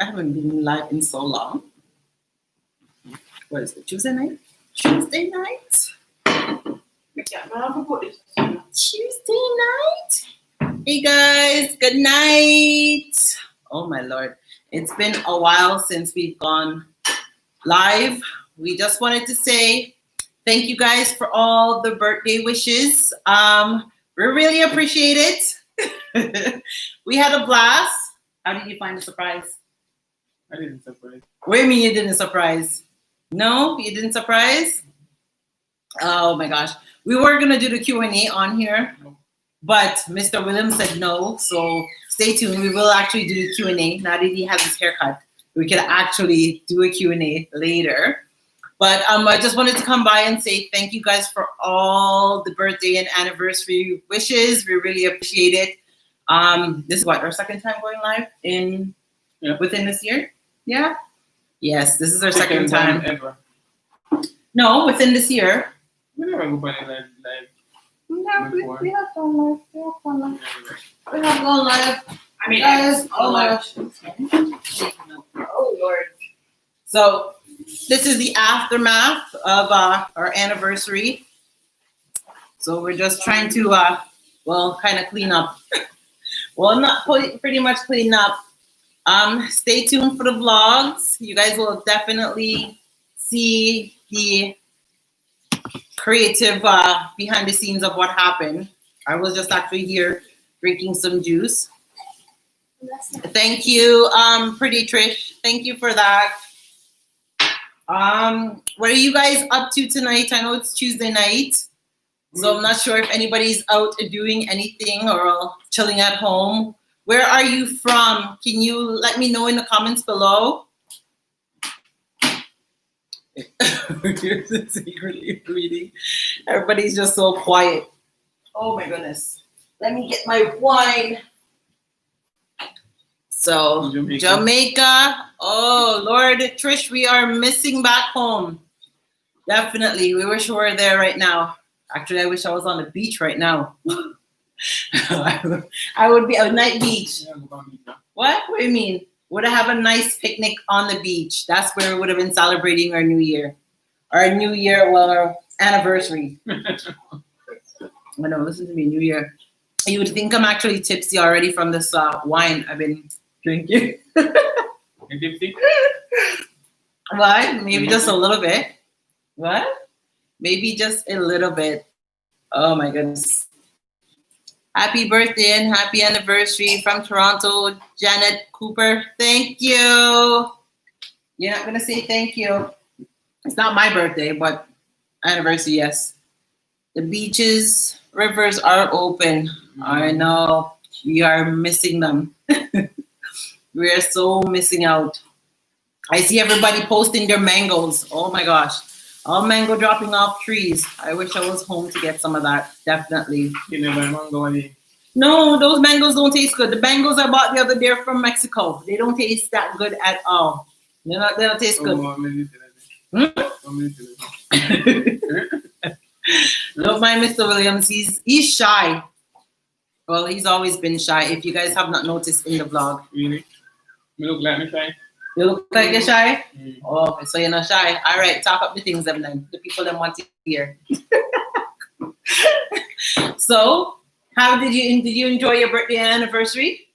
I haven't been live in so long. What is it? Tuesday night? Tuesday night? Tuesday night? Hey guys, good night. Oh my Lord. It's been a while since we've gone live. We just wanted to say thank you guys for all the birthday wishes. We really appreciate it. We had a blast. How did you find the surprise? I didn't surprise. What do you mean you didn't surprise? No, you didn't surprise? Oh my gosh. We were going to do the Q&A on here, but Mr. Williams said no. So stay tuned. We will actually do the Q&A. Now that he has his haircut, we can actually do a Q&A later. But I just wanted to come by and say thank you guys for all the birthday and anniversary wishes. We really appreciate it. This is what, our second time going live within this year? Yeah? Yes, this is our second time ever. No, within this year. We never go by live. No, we have gone live. We have gone live. I mean, guys, oh Lord. So this is the aftermath of our anniversary. So we're just trying to, kind of clean up. Well, not pretty much clean up. Stay tuned for the vlogs. You guys will definitely see the creative behind the scenes of what happened. I was just actually here drinking some juice. Thank you, Pretty Trish. Thank you for that. What are you guys up to tonight? I know it's Tuesday night, so I'm not sure if anybody's out doing anything or chilling at home. Where are you from? Can you let me know in the comments below? You're secretly reading. Everybody's just so quiet. Oh my goodness. Let me get my wine. So, Jamaica. Oh, Lord, Trish, we are missing back home. Definitely. We wish we were there right now. Actually, I wish I was on the beach right now. I would be a night beach. What? What do you mean? Would I have a nice picnic on the beach? That's where we would have been celebrating our new year. Our new year, well, our anniversary. Oh, no, listen to me, new year. You would think I'm actually tipsy already from this wine I've been drinking. You tipsy? What? Maybe just a little bit. What? Maybe just a little bit. Oh my goodness. Happy birthday and happy anniversary from Toronto, Janet Cooper. Thank you. You're not going to say thank you. It's not my birthday, but anniversary, yes. The beaches, rivers are open. I know. We are missing them. We are so missing out. I see everybody posting their mangoes. Oh my gosh. All mango dropping off trees. I wish I was home to get some of that. Definitely. You never mango again. No, those mangoes don't taste good. The mangoes I bought the other day are from Mexico. They don't taste that good at all. They don't taste good. Don't mind Mr. Williams. He's shy. Well, he's always been shy. If you guys have not noticed in the vlog. Really? You look like me shy. You look like you're shy? Oh, okay, so you're not shy. All right, talk up the things then. The people that want to hear. So, how did you enjoy your birthday and anniversary?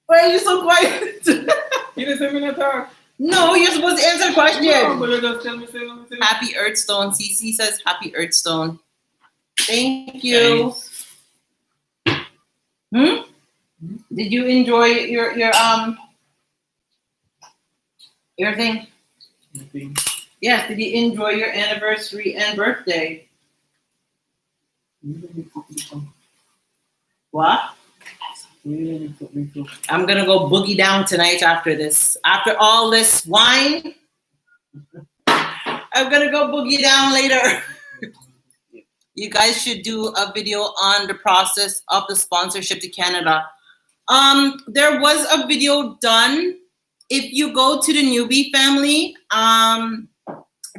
Why are you so quiet? You didn't say me not talk. No, you're supposed to answer the question. No, but you just tell me, say. Happy Earthstone. CC says happy Earthstone. Thank you. Nice. Did you enjoy your thing? Yes, did you enjoy your anniversary and birthday? What? I'm gonna go boogie down tonight after this. After all this wine, I'm gonna go boogie down later. You guys should do a video on the process of the sponsorship to Canada. There was a video done. If you go to the newbie family,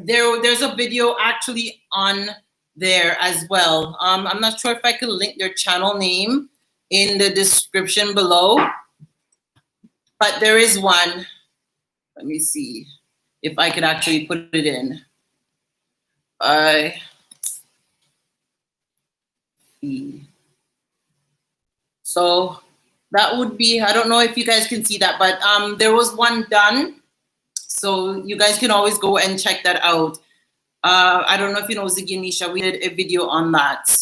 there's a video actually on there as well. I'm not sure if I could link their channel name in the description below. But there is one. Let me see if I could actually put it in. So that would be, I don't know if you guys can see that, but there was one done. So you guys can always go and check that out. I don't know if you know Ziginisha, we did a video on that.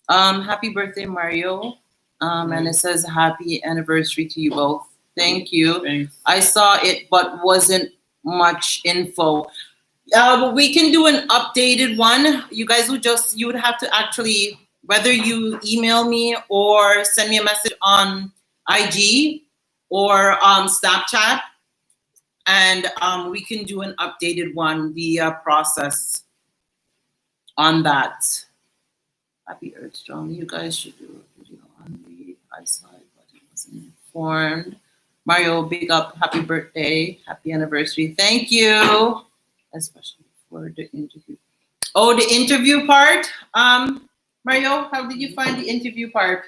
Happy birthday, Mario. And it says happy anniversary to you both. Thank you. Thanks. I saw it, but wasn't much info. But we can do an updated one. You guys would you would have to actually, whether you email me or send me a message on IG or Snapchat, and we can do an updated one, the process on that. Happy Earth Strong. You guys should do a video on the eyesight, but it wasn't informed. Mario, big up. Happy birthday. Happy anniversary. Thank you. Especially for the interview. Oh, the interview part. Mario, how did you find the interview part?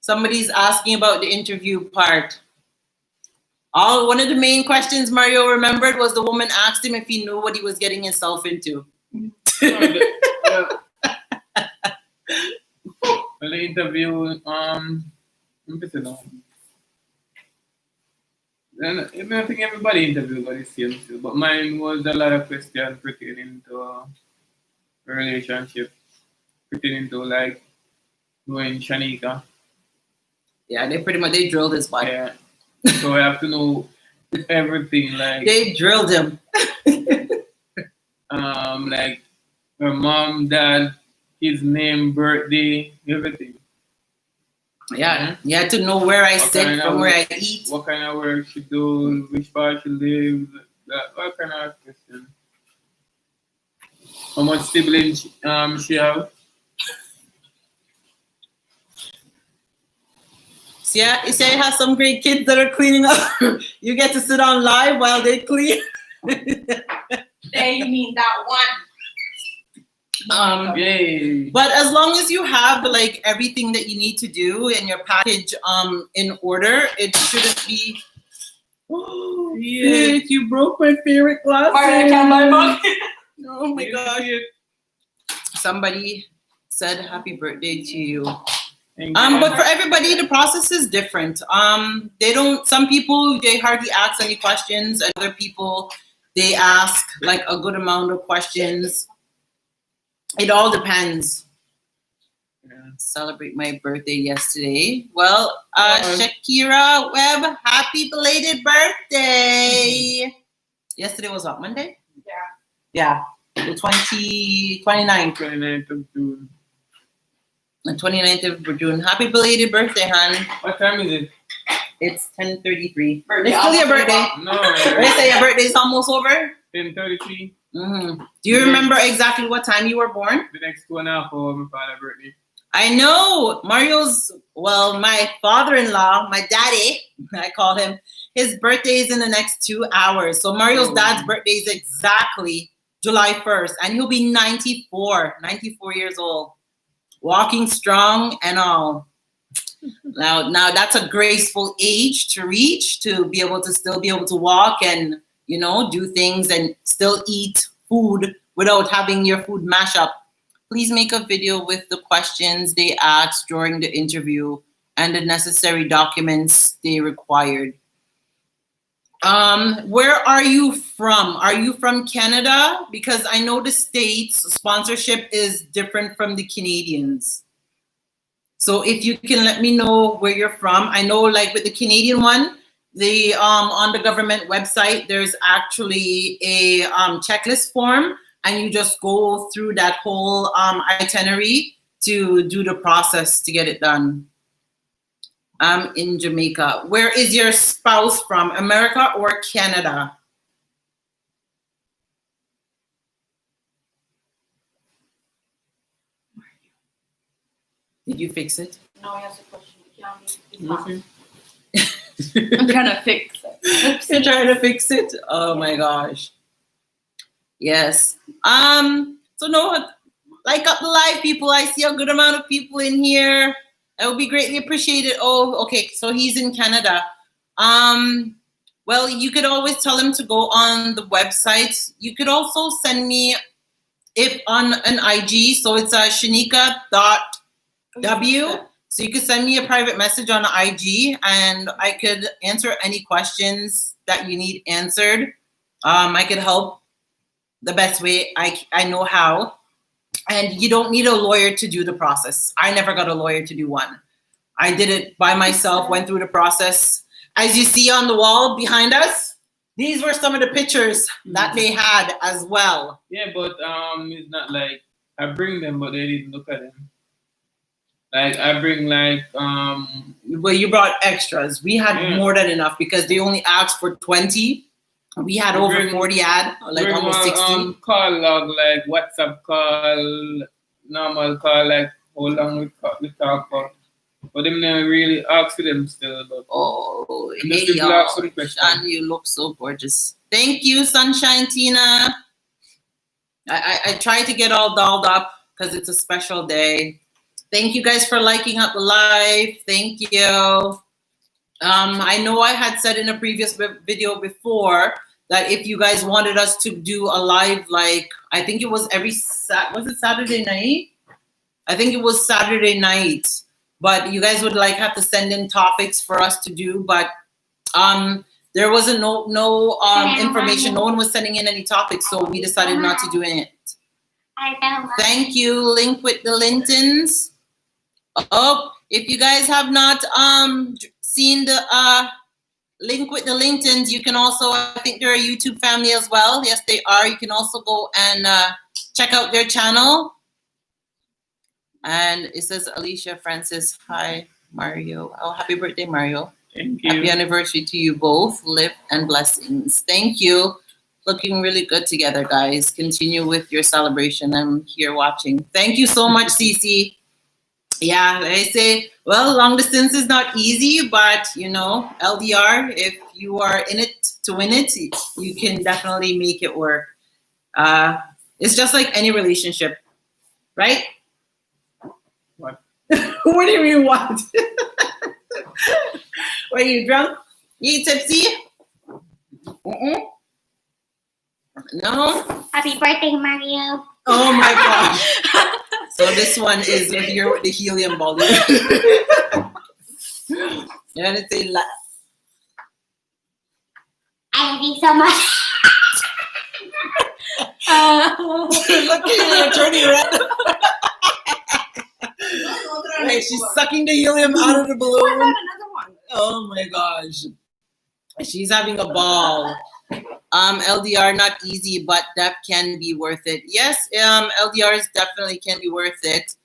Somebody's asking about the interview part. One of the main questions Mario remembered was the woman asked him if he knew what he was getting himself into. Well, the interview, I think everybody interviewed got the same, but mine was a lot of questions pertaining to a relationship, pertaining to like doing Shanika. Yeah, they drilled his body. Yeah. So I have to know everything, like They drilled him. like her mom, dad, his name, birthday, everything. Yeah, you had to know where I sit from where I eat. What kind of work she do, which part she lives, what kind of question. How much siblings she have. See, you say I have some great kids that are cleaning up. You get to sit on live while they clean. There, you mean that one. Yay. But as long as you have like everything that you need to do in your package in order, it shouldn't be. Oh, yeah, you broke my favorite glass. Oh my gosh. Somebody said happy birthday to you. But for everybody, the process is different. Some people, they hardly ask any questions. And other people, they ask like a good amount of questions. It all depends. Yeah. Celebrate my birthday yesterday. Well, Shakira Webb, happy belated birthday. Yesterday was what, Monday? Yeah. Yeah. The 29th. 29th of June. The 29th of June. Happy belated birthday, hon. What time is it? It's 10:33. Birthday It's still your birthday. No. They say your birthday's almost over? 10:33. Mm-hmm. Do you remember exactly what time you were born? The next 2.5 hours, my father's birthday. I know. My father-in-law, my daddy, I call him, his birthday is in the next 2 hours. So Mario's dad's birthday is exactly July 1st. And he'll be 94 years old. Walking strong and all. Now that's a graceful age to reach, to be able to still be able to walk and, do things and still eat food without having your food mash up. Please make a video with the questions they asked during the interview and the necessary documents they required. Where are you from? Are you from Canada? Because I know the States sponsorship is different from the Canadians. So if you can let me know where you're from. I know like with the Canadian one, on the government website, there's actually a checklist form, and you just go through that whole itinerary to do the process to get it done. I'm in Jamaica. Where is your spouse from? America or Canada? Did you fix it? No, he has a question. Okay. I'm trying to fix it. You're trying to fix it? Oh my gosh. Yes. So no, like up the live people, I see a good amount of people in here. It would be greatly appreciated. Oh, okay. So he's in Canada. Well, you could always tell him to go on the website. You could also send me if on an IG. So it's shanika.w. So you could send me a private message on IG and I could answer any questions that you need answered. I could help the best way I know how. And you don't need a lawyer to do the process. I never got a lawyer to do one. I did it by myself, went through the process. As you see on the wall behind us, these were some of the pictures that they had as well. Yeah, but it's not like I bring them, but they didn't look at them. Like I bring like Well, you brought extras. We had more than enough because they only asked for 20. We had over 40 like almost 60. Call log, like WhatsApp call, normal call, like how long we talk for. But them never really ask for them still. But oh, hey y'all. Shan, you look so gorgeous. Thank you, Sunshine Tina. I tried to get all dolled up because it's a special day. Thank you guys for liking up the live. Thank you. I know I had said in a previous video before that if you guys wanted us to do a live, like I think it was was it Saturday night? I think it was Saturday night. But you guys would like have to send in topics for us to do. But there wasn't no information. No one was sending in any topics, so we decided not to do it. Thank you, Link with the Lintons. Oh, if you guys have not seen the Link with the Lintons, you can also, I think they're a YouTube family as well. Yes, they are. You can also go and check out their channel. And it says Alicia Francis, hi, Mario. Oh, happy birthday, Mario. Thank you. Happy anniversary to you both. Live and blessings. Thank you. Looking really good together, guys. Continue with your celebration. I'm here watching. Thank you so much, Cece. Yeah, like I say, well, long distance is not easy, but, you know, LDR, if you are in it to win it, you can definitely make it work. It's just like any relationship, right? What? What do you mean, what? Are you drunk? You tipsy? No? Happy birthday, Mario. Oh my gosh. So this one is here with the helium ball. You're gonna say I love you so much. look at you, turning red. Wait, she's sucking the helium out of the balloon. Another one. Oh my gosh. She's having a ball. LDR not easy, but that can be worth it. Yes, LDRs definitely can be worth it.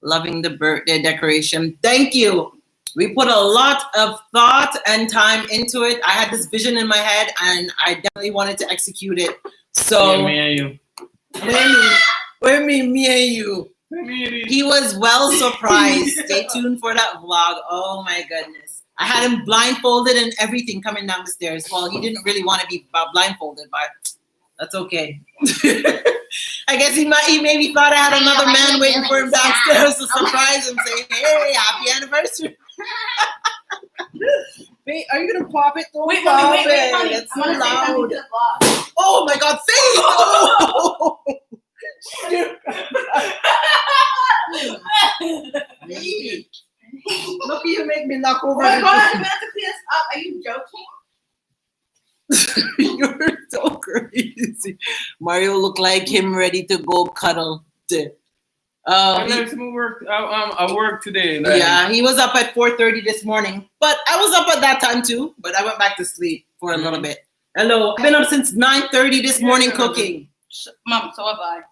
Loving the birthday decoration. Thank you. We put a lot of thought and time into it. I had this vision in my head and I definitely wanted to execute it. So Yeah, me and you. me and you. He was well surprised. Stay tuned for that vlog. Oh my goodness. I had him blindfolded and everything coming down the stairs. Well, he didn't really want to be blindfolded, but that's okay. I guess he maybe thought I had another man waiting for him downstairs to surprise him, say, "Hey, happy anniversary." Wait, are you gonna pop it? Don't Wait, pop wait, it. It's so I'm gonna say something loud. to the vlog. Oh my God, say it! Hey. Look at you make me knock over. Oh my God, I'm gonna have to clean this up. Are you joking? You're so crazy. Mario looked like him ready to go cuddle. I work today. Like, Yeah, he was up at 4:30 this morning. But I was up at that time too. But I went back to sleep for a little bit. Hello, I've been up since 9:30 this morning cooking. Mom, so have I.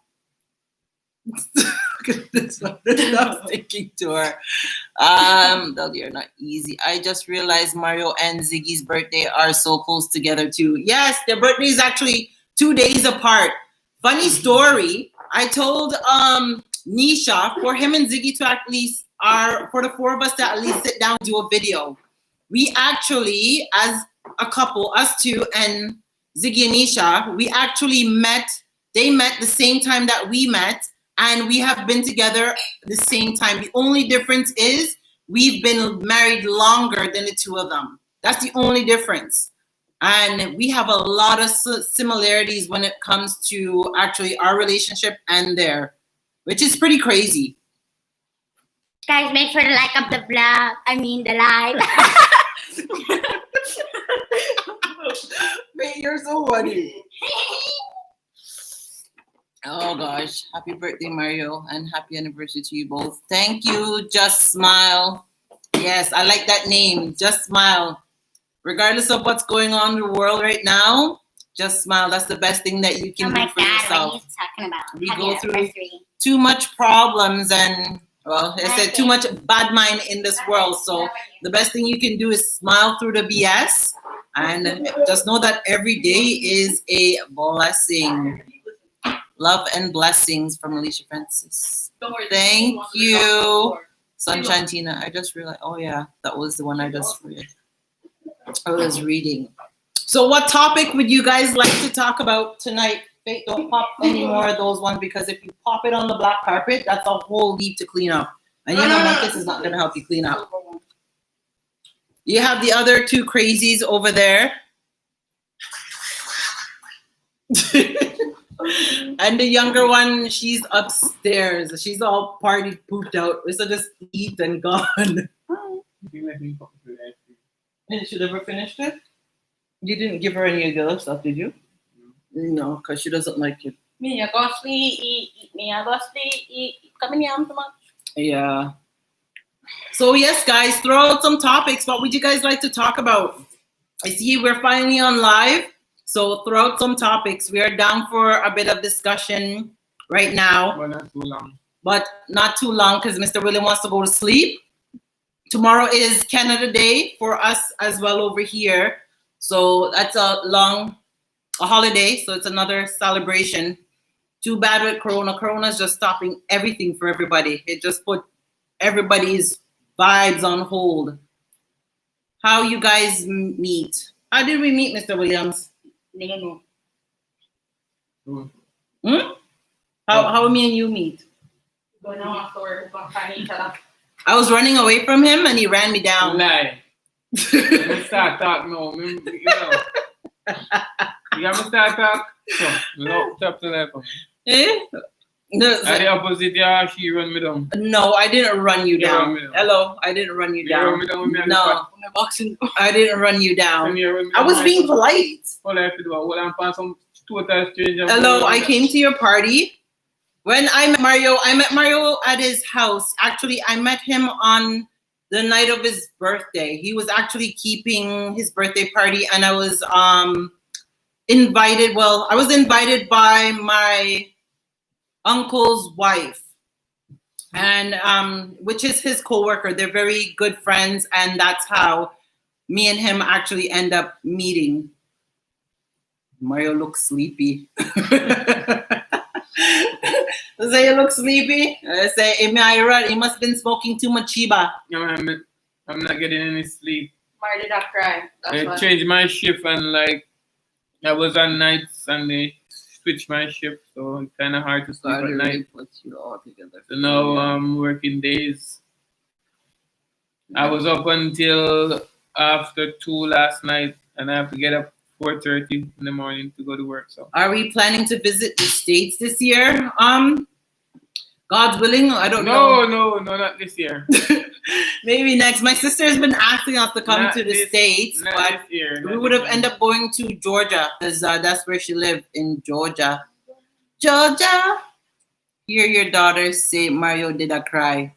This one. I'm thinking to her. They are not easy. I just realized Mario and Ziggy's birthday are so close together too. Yes, their birthday is actually 2 days apart. Funny story. I told Nisha for him and Ziggy to at least for the four of us to at least sit down and do a video. We actually, as a couple, us two and Ziggy and Nisha, we actually met. They met the same time that we met. And we have been together the same time. The only difference is we've been married longer than the two of them. That's the only difference. And we have a lot of similarities when it comes to actually our relationship and their, which is pretty crazy. Guys, make sure to like up the vlog. I mean, the live. Wait, you're so funny. Oh gosh, happy birthday, Mario, and happy anniversary to you both. Thank you. Just Smile. Yes, I like that name. Just Smile. Regardless of what's going on in the world right now, just smile. That's the best thing that you can do for yourself. What are you talking about? We Happy go through anniversary. too much problems and, well, I said too much bad mind in this world. So the best thing you can do is smile through the BS and just know that every day is a blessing. Love and blessings from Alicia Francis. Thank you. Sunshine Tina. I just realized, oh yeah, that was the one I just read. I was reading. So what topic would you guys like to talk about tonight? Faith, don't pop any more of those ones, because if you pop it on the black carpet, that's a whole heap to clean up. And you know Memphis is not going to help you clean up. You have the other two crazies over there. And the younger one, she's upstairs. She's all partied, pooped out. So just eat and gone. And she never finished it? You didn't give her any of the other stuff, did you? No, because she doesn't like it. Me, I go sleep, eat. Me, I go sleep, eat. Come in here, too much. Yeah. So yes, guys, throw out some topics. What would you guys like to talk about? I see we're finally on live. So throw out some topics. We are down for a bit of discussion right now. But not too long. But not too long, because Mr. William wants to go to sleep. Tomorrow is Canada Day for us as well over here. So that's a holiday. So it's another celebration. Too bad with Corona. Corona is just stopping everything for everybody. It just put everybody's vibes on hold. How you guys meet? How did we meet, Mr. Williams? No. How me and you meet? Going on afterwards, we're going to find each other. I was running away from him and he ran me down. Lie. Let me start talk now. You know. You got me start talk? So, look, top to that for me. Eh? No, At the opposite, yeah, she run me down. no, I didn't run you You down. run me down. Hello, I didn't run you You down. run me down with me on the No, spot. I didn't run you And down. you run me I down was with being me. polite. All I have to do is hold on for some total stranger. Hello, I came to your party. When I met Mario at his house. Actually, I met him on the night of his birthday. He was actually keeping his birthday party, and I was invited. Well, I was invited by my uncle's wife, and which is his coworker. They're very good friends, and that's how me and him actually end up meeting. Mario looks sleepy. Say you look sleepy. I say, he must have been smoking too much Chiba. No, I'm not getting any sleep. Mario did not cry. That's I why. changed my shift and I was on nights and they switched my shift, so it's kind of hard to sleep at night. Puts you all together. So now I'm working days. I was up until after 2 last night, and I have to get up 4:30 in the morning to go to work. So Are we planning to visit the States this year? God's willing, I don't know. no, not this year. Maybe next. My sister has been asking us to come Not to the this- States, Not but this year. we not would this have year. ended up going to Georgia, because that's where she lived, in Georgia. Georgia. Hear your daughter say Mario did a cry.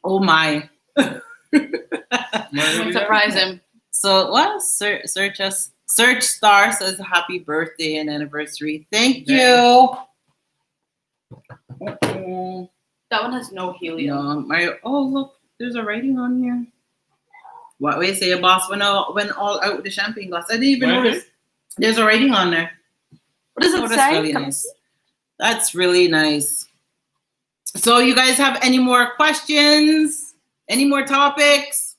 Oh my. Don't surprise him. So what? Search Star says happy birthday and anniversary. Thank you. That one has no helium. No, Mario. Oh look, there's a writing on here. What we say, a boss went all out with the champagne glass. I didn't even What is notice. There's a writing on there. What does it That's say? really nice. That's really nice. So you guys have any more questions? Any more topics?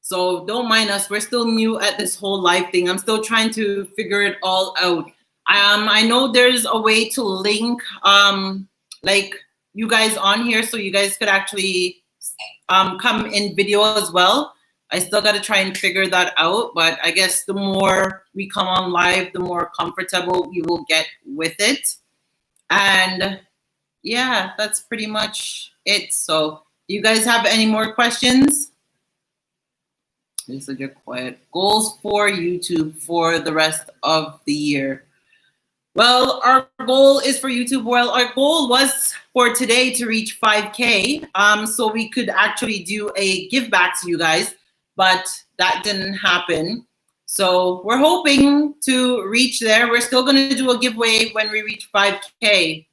So don't mind us. We're still new at this whole live thing. I'm still trying to figure it all out. I know there's a way to link like you guys on here, so you guys could actually come in video as well. I still got to try and figure that out, but I guess the more we come on live, the more comfortable we will get with it. And yeah, that's pretty much it. So do you guys have any more questions? You said you're quiet. Goals for YouTube for the rest of the year. Well, our goal is for YouTube. Well, our goal was for today to reach 5K, so we could actually do a give back to you guys, but that didn't happen. So we're hoping to reach there. We're still going to do a giveaway when we reach 5K.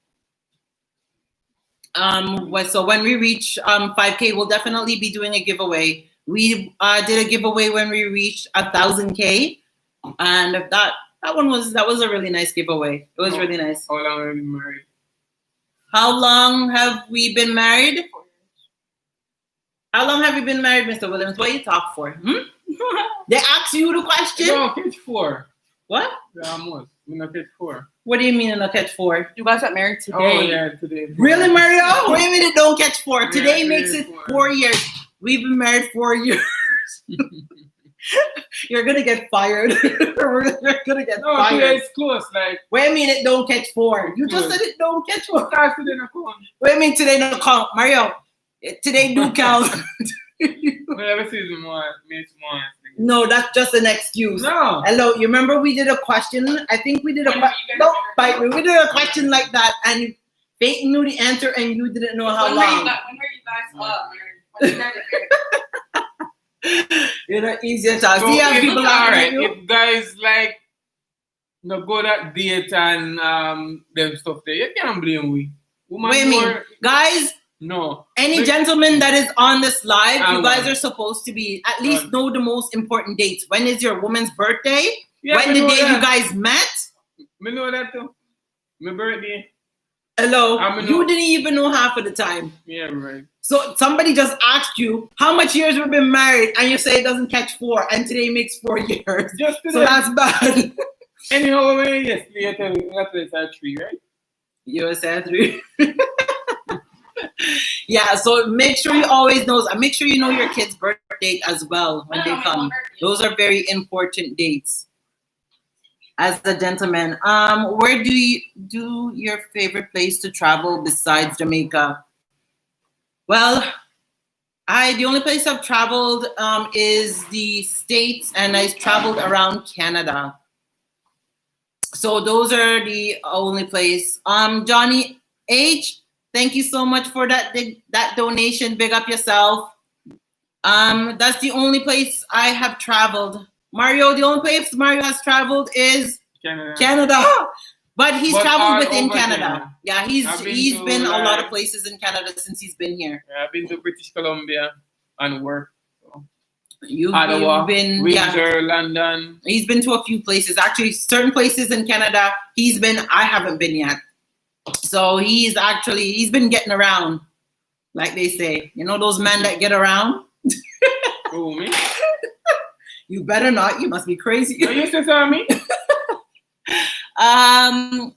So when we reach 5K, we'll definitely be doing a giveaway. We did a giveaway when we reached 1,000K, and that was a really nice giveaway. It was really nice. How long have you been married? How long have we been married? How long have you been married, Mr. Williams? What you talk for? They asked you the question? No, catch 4. What? Yeah, almost. I'm not catch 4. What do you mean in a catch 4? You guys got married today. Oh, yeah, today. Really, Mario? Wait a minute, don't catch 4. Yeah, Today makes it 4 years. We've been married 4 years. You're gonna get fired. You're gonna get No, fired. today it's close. Like, Wait a minute, don't catch 4. You just said it don't catch 4. start today na count. Wait a minute, today no count. Mario, today do count. Whatever season more, makes more. No, that's just an excuse. No. Hello, you remember we did a question? I think we did a question. Don't bite me. We did a question like that, and Peyton knew the answer, and you didn't know how When long. were you guys up? When you guys You're not easier to So see how if, people all are. right, if guys like no go that date and them stuff there, you can't blame we. Woman Wait a minute, guys. No. Any Wait. gentleman that is on this live, you guys One. are supposed to be at least know the most important dates. When is your woman's birthday? Yeah, when me the know day that. you guys met? Me know that too. My birthday. Hello, I mean, you no. didn't even know half of the time. Yeah, right. So somebody just asked you how much years we've been married, and you say it doesn't catch 4, and today makes 4 years. Just today. So that's bad. Anyhow, yesterday I tell you that it's at 3, right? You said 3. Yeah, so make sure you always know. Make sure you know your kid's birth date as well when they come. Those are very important dates. As a gentleman, where do you do your favorite place to travel besides Jamaica? Well, the only place I've traveled is the States, and I traveled around Canada. So those are the only place. Johnny H, thank you so much for that donation. Big up yourself. That's the only place I have traveled. Mario, the only place Mario has traveled is Canada. But he's traveled within Canada. Yeah, he's been a lot of places in Canada since he's been here. Yeah, I've been to British Columbia and work. So. Ottawa, you've been, Windsor, London. He's been to a few places. Actually, certain places in Canada he's been. I haven't been yet. So he's been getting around, like they say. You know those men that get around? Who, me? You better not. You must be crazy. No, you saw me?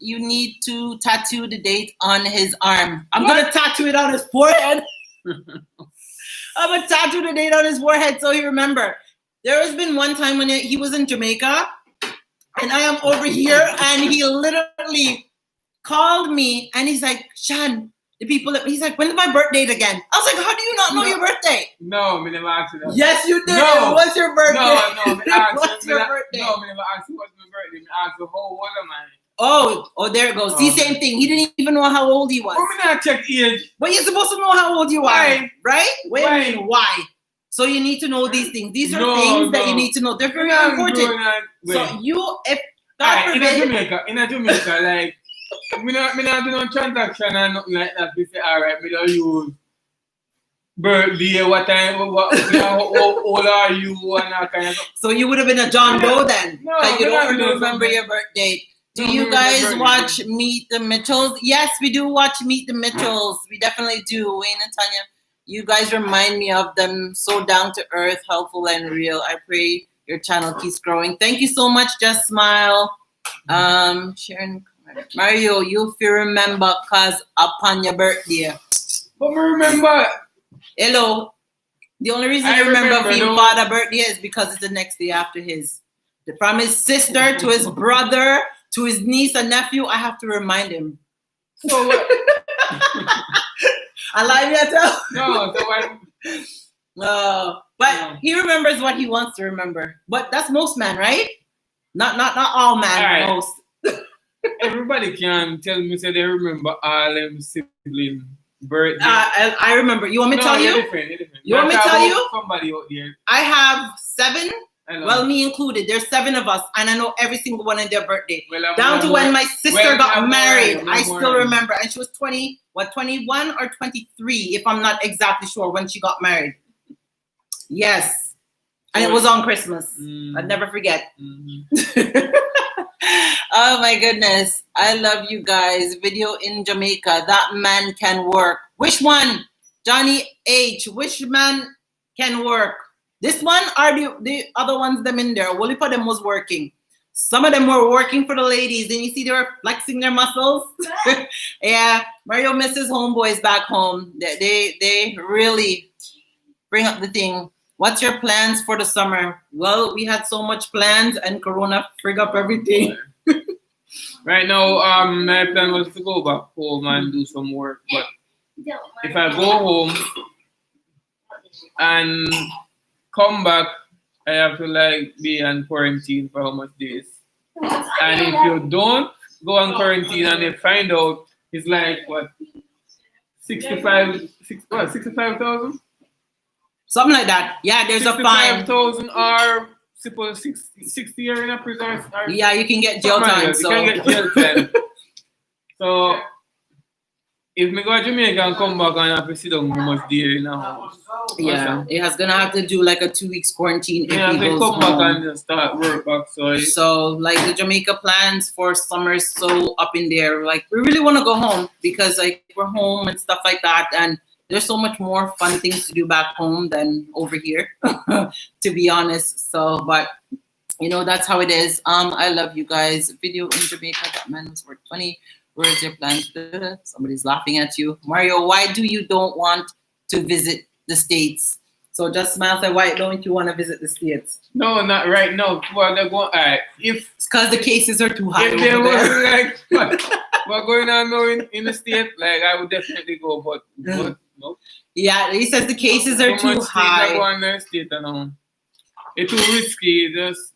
You need to tattoo the date on his arm. I'm gonna tattoo it on his forehead. I'm gonna tattoo the date on his forehead so he remember. There has been one time when he was in Jamaica, and I am over here, and he literally called me, and he's like, Shan, he's like, when's my birthday again? I was like, how do you not know your birthday? No, me never asked you that. Yes, you did. No. It was your birthday. No, me asked What's your birthday? No, me never asked you what's my birthday. Me asked you how old am I? Oh, there it goes. See, same thing. He didn't even know how old he was. Why me not check age? But you're supposed to know how old you are, Why? right? Wait Why? a minute, why? So you need to know these things. These are No, things that no. you need to know. They're very I'm important. doing that. So you, if God Alright, forbid, in a Jamaica, like, me not do no transaction and nothing like that. We say, alright, me don't use birthday, what time, how old are you, and that kind of stuff. so you would have been a John Doe then, No, because you but I don't know remember something. your birth date. Do No, you me guys remember watch anything. Meet the Mitchells? Yes, we do watch Meet the Mitchells. We definitely do. Wayne and Tanya, you guys remind me of them. So down to earth, helpful, and real. I pray your channel keeps growing. Thank you so much. Just smile. Sharon, Mario, you feel remember cause upon your birthday. But me remember, Hello. The only reason I remember his father's birthday is because it's the next day after his. From his sister to his brother to his niece and nephew, I have to remind him. So what? I lie me tell. No, so what? But he remembers what he wants to remember. But that's most men, right? Not all men. Right. Most. Everybody can tell me say they remember all them siblings' birthday. I remember. You want me to tell you? Different. You want me to tell you? Somebody out there. I have 7. Well, me included. There's 7 of us, and I know every single one in their birthday. Down to when my sister got married, I still remember. And she was 21 or 23, if I'm not exactly sure, when she got married. Yes. And it was on Christmas. I'd never forget. Oh my goodness. I love you guys. Video in Jamaica. That man can work. Which one? Johnny H. Which man can work? This one or the other ones them in there? Well, of them was working. Some of them were working for the ladies. And you see they were flexing their muscles. Yeah. Mario misses homeboys back home. They really bring up the thing. What's your plans for the summer? Well, we had so much plans and Corona frig up everything. Right now, my plan was to go back home and do some work. But if I go home and come back, I have to be on quarantine for how much days. And if you don't go on quarantine and they find out, it's what? 65,000? Something like that. Yeah, there's a fine. 65,000 or suppose 60 years in a prison. Yeah, you can get jail time. You can get jail time. So if me go to Jamaica and come back and have to sit down much there in a house. Yeah, it has gonna have to do like a 2 weeks quarantine if he goes come home. back and just start work back. So the Jamaica plans for summer is so up in there. We really want to go home because we're home and stuff like that, and there's so much more fun things to do back home than over here, to be honest. So, but that's how it is. I love you guys. Video in Jamaica. That man was work funny. Where's your plans? Somebody's laughing at you. Mario, why do you don't want to visit the States? So just smile. Say, why don't you want to visit the States? No, not right now. Well, they're going. If it's because the cases are too high. If there was what's going on now in the state, I would definitely go. But no. Yeah, he says the cases are too high. It's too risky. Just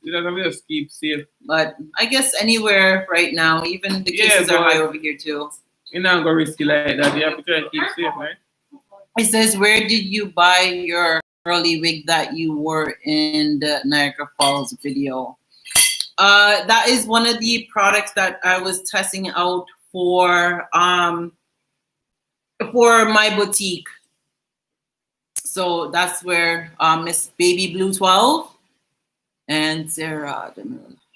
keep safe. But I guess anywhere right now, even the cases are high over here too. You're not gonna risk it like that. You have to try to keep safe, right? It says, where did you buy your curly wig that you wore in the Niagara Falls video? That is one of the products that I was testing out for my boutique. So that's where Miss Baby Blue 12 and Sarah.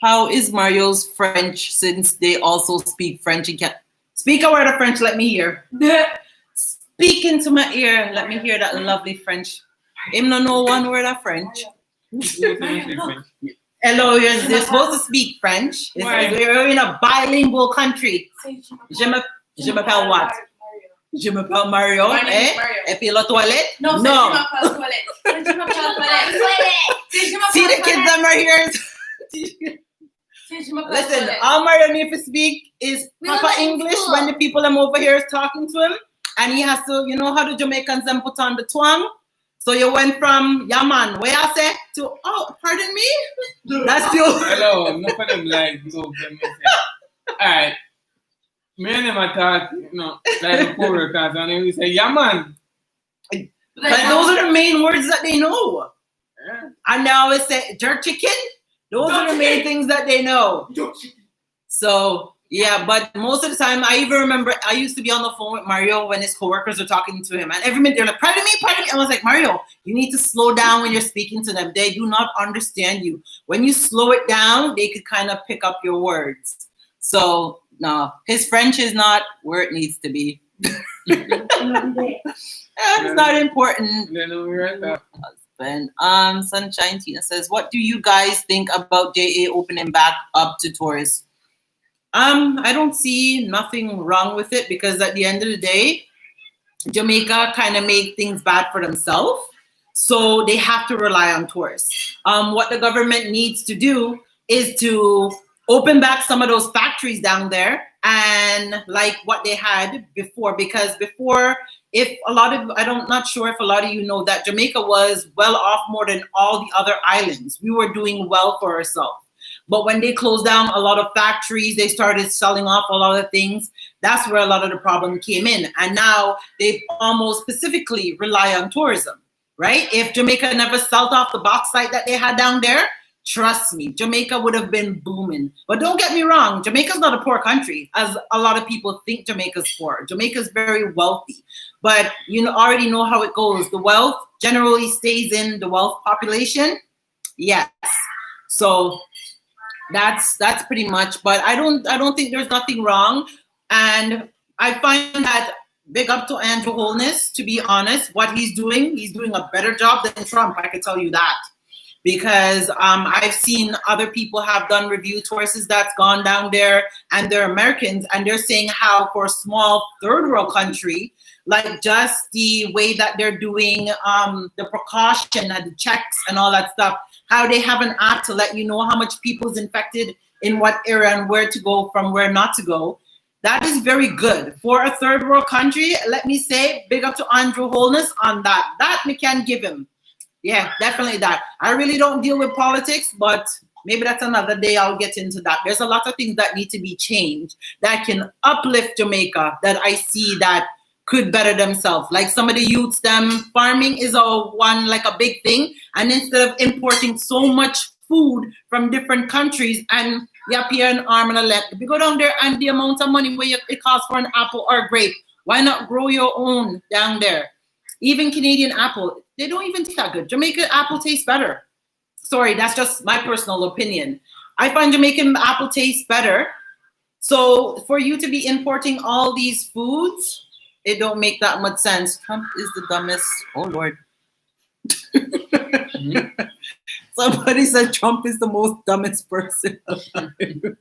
How is Mario's French since they also speak French? You can't speak a word of French. Let me hear. Speak into my ear. Let me hear that lovely French. Him no know one word of French. Hello, you're supposed to speak French. You're in a bilingual country. Je m'appelle what? Je m'appelle Mario. Et puis la toilette? No. No. See the kids that are here. Listen, all Mario needs to speak is proper English when the people I'm over here is talking to him. And he has to, how the Jamaicans then put on the twang. So you went from Yaman, where I say, to, pardon me? That's you. Hello, enough of them Alright. Me and them talk, like poor cats, and they say, Yaman. But those are the main words that they know. Yeah. And they always say, jerk chicken. Those are the main things that they know. So, yeah, but most of the time, I even remember I used to be on the phone with Mario when his coworkers were talking to him. And every minute they're like, pardon me. I was like, Mario, you need to slow down when you're speaking to them. They do not understand you. When you slow it down, they could kind of pick up your words. So, no, his French is not where it needs to be. It's not important. Husband. Sunshine Tina says, what do you guys think about JA opening back up to tourists? I don't see nothing wrong with it because at the end of the day, Jamaica kind of made things bad for themselves. So they have to rely on tourists. What the government needs to do is to open back some of those factories down there and like what they had before. Because before, I'm not sure if a lot of you know that Jamaica was well off more than all the other islands. We were doing well for ourselves. But when they closed down a lot of factories, they started selling off a lot of things. That's where a lot of the problem came in. And now they almost specifically rely on tourism, right? If Jamaica never sold off the bauxite that they had down there, trust me, Jamaica would have been booming. But don't get me wrong, Jamaica's not a poor country, as a lot of people think Jamaica's poor. Jamaica's very wealthy. But you already know how it goes. The wealth generally stays in the wealth population. Yes. So that's pretty much, but I don't think there's nothing wrong. And I find that big up to Andrew Holness, to be honest, what he's doing a better job than Trump, I can tell you that. Because I've seen other people have done review tours that's gone down there, and they're Americans, and they're saying how for a small third world country, like just the way that they're doing the precaution and the checks and all that stuff, how they have an app to let you know how much people is infected in what area and where to go from where not to go. That is very good. For a third world country, let me say, big up to Andrew Holness on that. That we can give him. Yeah, definitely that. I really don't deal with politics, but maybe that's another day I'll get into that. There's a lot of things that need to be changed that can uplift Jamaica that I see that could better themselves. Like some of the youths, farming is a big thing. And instead of importing so much food from different countries and you appear an arm and a leg, if you go down there and the amount of money it costs for an apple or a grape, why not grow your own down there? Even Canadian apple, they don't even taste that good. Jamaican apple tastes better. Sorry, that's just my personal opinion. I find Jamaican apple tastes better. So for you to be importing all these foods, it don't make that much sense. Trump is the dumbest. Oh, Lord. Somebody said Trump is the most dumbest person alive.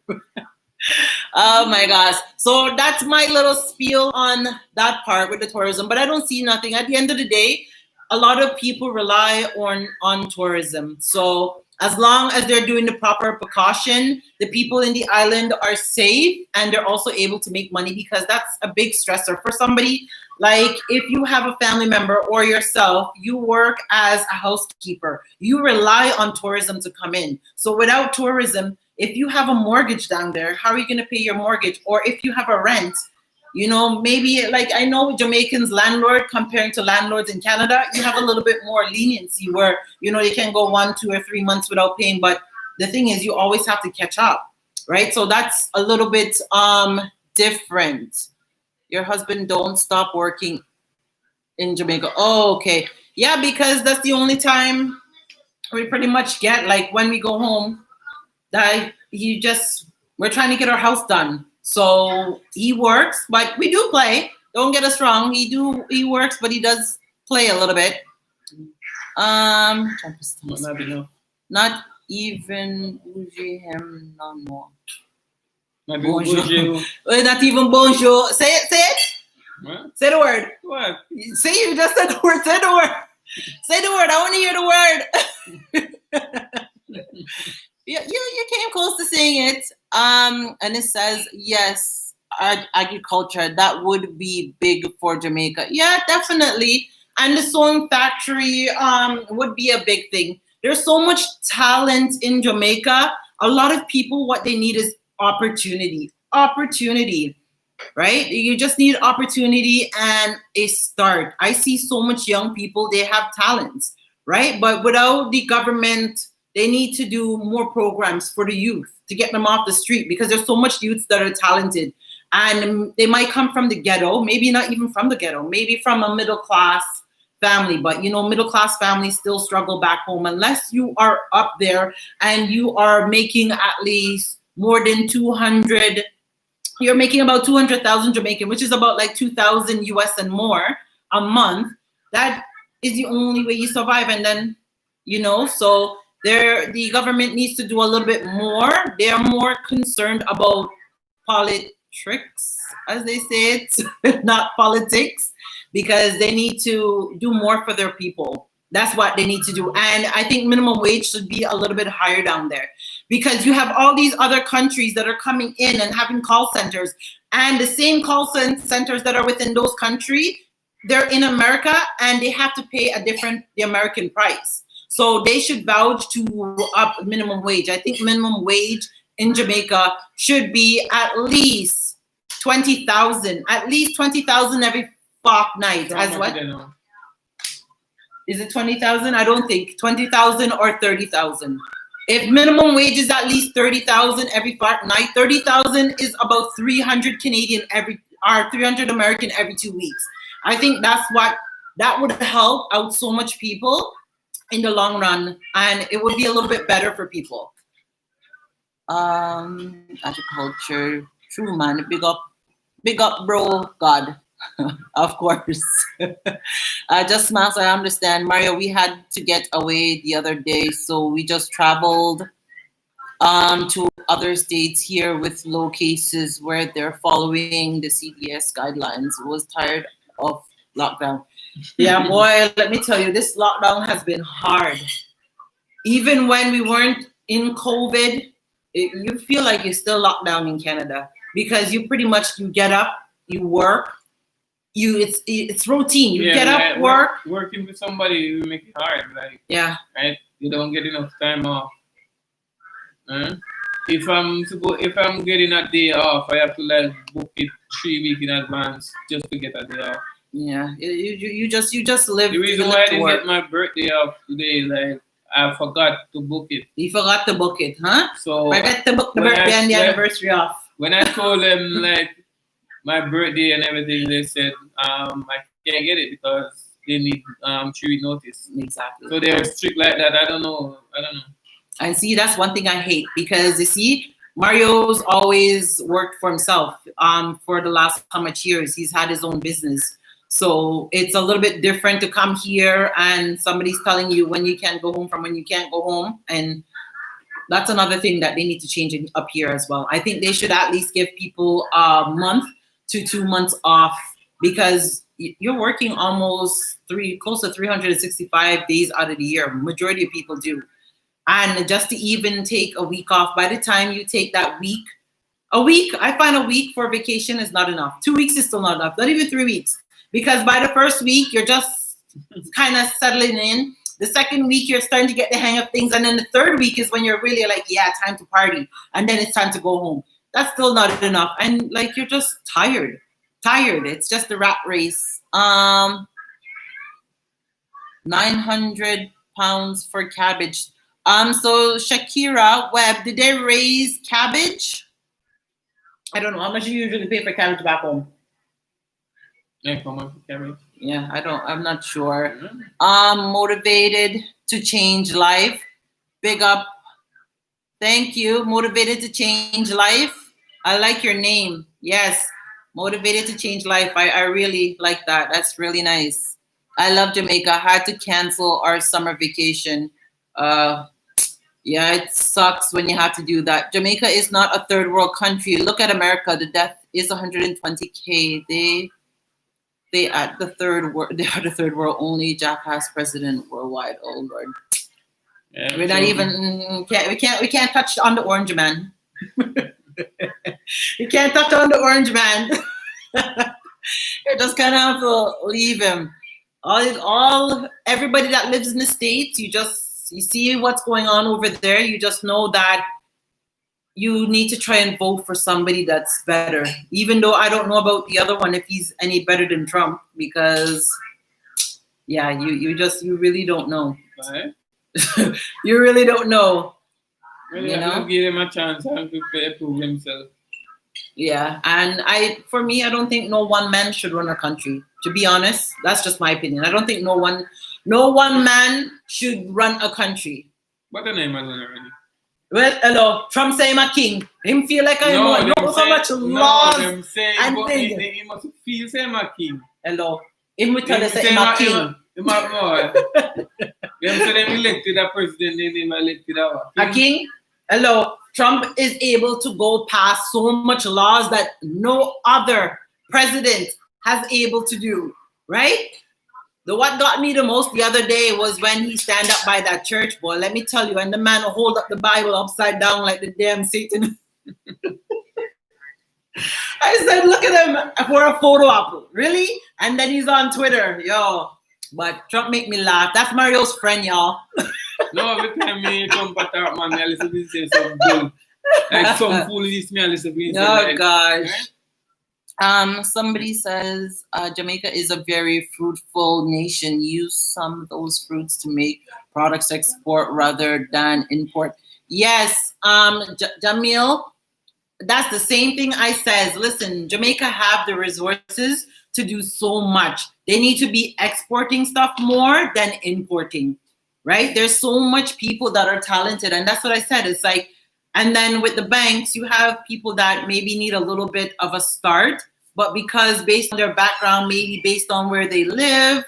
Oh, my gosh. So that's my little spiel on that part with the tourism. But I don't see nothing. At the end of the day, a lot of people rely on tourism. So as long as they're doing the proper precaution, the people in the island are safe and they're also able to make money, because that's a big stressor for somebody. Like if you have a family member or yourself, you work as a housekeeper, you rely on tourism to come in. So without tourism, if you have a mortgage down there, how are you going to pay your mortgage? Or if you have a rent, maybe like I know Jamaicans landlord comparing to landlords in Canada, you have a little bit more leniency where, they can go 1, 2, or 3 months without paying. But the thing is, you always have to catch up, right? So that's a little bit different. Your husband don't stop working in Jamaica. Oh, okay. Yeah, because that's the only time we pretty much get, like when we go home, that we're trying to get our house done. So he works, but we do play. Don't get us wrong. He works, but he does play a little bit. Not even him no more. Bonjour. Not even bonjour. Say it. What? Say the word. What? Say you just said the word. Say the word. Say the word. I want to hear the word. You came close to saying it. And it says, yes, agriculture, that would be big for Jamaica. Yeah, definitely. And the sewing factory would be a big thing. There's so much talent in Jamaica. A lot of people, what they need is opportunity, right? You just need opportunity and a start. I see so much young people, they have talents, right? But without the government, they need to do more programs for the youth to get them off the street, because there's so much youths that are talented. And they might come from the ghetto, maybe not even from the ghetto, maybe from a middle-class family. But, middle-class families still struggle back home. Unless you are up there and you are making at least more than 200, you're making about 200,000 Jamaican, which is about like 2,000 US and more a month. That is the only way you survive. And then, so the government needs to do a little bit more. They're more concerned about politics, as they say it, not politics. because they need to do more for their people. That's what they need to do. And I think minimum wage should be a little bit higher down there, because you have all these other countries that are coming in and having call centers, and the same call centers that are within those countries, they're in America and they have to pay the American price. So they should vouch to up minimum wage. I think minimum wage in Jamaica should be at least 20,000, at least 20,000 every fortnight. As what? Is it 20,000? I don't think 20,000 or 30,000. If minimum wage is at least 30,000 every fortnight, 30,000 is about 300 Canadian or 300 American every 2 weeks. I think that would help out so much people in the long run, and it would be a little bit better for people. Agriculture, true man, big up, bro, God. Of course. Just smiles, I understand. Mario, we had to get away the other day, so we just traveled to other states here with low cases where they're following the CDS guidelines. Was tired of lockdown. Yeah, boy, let me tell you, this lockdown has been hard. Even when we weren't in COVID, you feel like you're still locked down in Canada, because you pretty much, you get up, you work, it's routine. You get up, working with somebody will make it hard. Like, yeah, right? You don't get enough time off. If I'm getting a day off, I have to like book it 3 weeks in advance just to get a day off. Yeah, you just live. The reason why I didn't get my birthday off today, like, I forgot to book it. You forgot to book it, huh? So forget to book the birthday and the anniversary off. When I told them like my birthday and everything, they said I can't get it because they need 3 week notice. Exactly. So they're strict like that. I don't know. And see, that's one thing I hate, because you see, Mario's always worked for himself. For the last how much years he's had his own business. So it's a little bit different to come here and somebody's telling you when you can go home from when you can't go home. And that's another thing that they need to change up here as well. I think they should at least give people a month to 2 months off, because you're working almost close to 365 days out of the year. Majority of people do. And just to even take a week off, by the time you take that week, I find a week for vacation is not enough. 2 weeks is still not enough, not even 3 weeks. Because by the first week, you're just kind of settling in. The second week, you're starting to get the hang of things. And then the third week is when you're really like, yeah, time to party. And then it's time to go home. That's still not enough. And like, you're just tired. It's just the rat race. 900 pounds for cabbage. So Shakira Webb, did they raise cabbage? I don't know. How much do you usually pay for cabbage back home? Yeah, I'm not sure. Motivated to change life. Big up. Thank you. Motivated to change life. I like your name. Yes. Motivated to change life. I really like that. That's really nice. I love Jamaica. Had to cancel our summer vacation. Yeah, it sucks when you have to do that. Jamaica is not a third world country. Look at America. The death is 120K. They at the third world. They are the third world only jackass president worldwide. Oh Lord, yeah, we're not even. We can't touch on the orange man. You can't touch on the orange man. You just kind of have to leave him. Everybody that lives in the States, you see what's going on over there. You just know that you need to try and vote for somebody that's better. Even though I don't know about the other one, if he's any better than Trump, because yeah, you really don't know. Right. You really don't know. Really, you know? Give him a chance to prove himself. Yeah, and for me, I don't think no one man should run a country. To be honest, that's just my opinion. I don't think no one man should run a country. What the name is already? Well, hello, Trump say I'm a king. Him feel like I'm a no so much laws and things. He must feel say I'm a king. Hello, him will tell us say I'm a king. Them say them elected a president, they name elected a king. Hello, Trump is able to go past so much laws that no other president has able to do. right? What got me the most the other day was when he stand up by that church, boy. Let me tell you, and the man will hold up the Bible upside down like the damn Satan. I said, look at him for a photo op. Really? And then he's on Twitter. Yo. But Trump make me laugh. That's Mario's friend, y'all. No, every time me Trump attack, man, I listen to say some bull. Like some fool is me, I listen to Oh, like, gosh. right? Somebody says Jamaica is a very fruitful nation. Use some of those fruits to make products export rather than import. Yes, Jamil, that's the same thing I says. Listen, Jamaica have the resources to do so much. They need to be exporting stuff more than importing, right? There's so much people that are talented. And that's what I said. It's like, and then with the banks, you have people that maybe need a little bit of a start, but because based on their background, maybe based on where they live,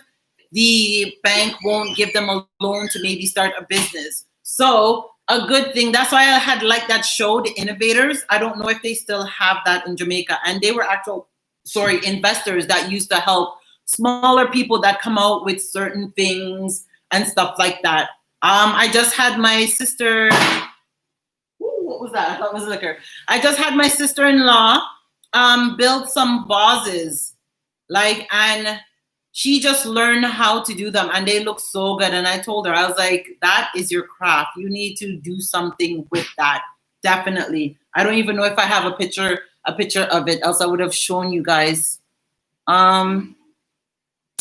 the bank won't give them a loan to maybe start a business. So a good thing, that's why I had like that show, The Innovators. I don't know if they still have that in Jamaica. And they were investors that used to help smaller people that come out with certain things and stuff like that. I just had my sister, what was that? I thought it was liquor. I just had my sister-in-law build some vases, and she just learned how to do them, and they look so good. And I told her, I was like, that is your craft. You need to do something with that. Definitely. I don't even know if I have a picture of it, else I would have shown you guys.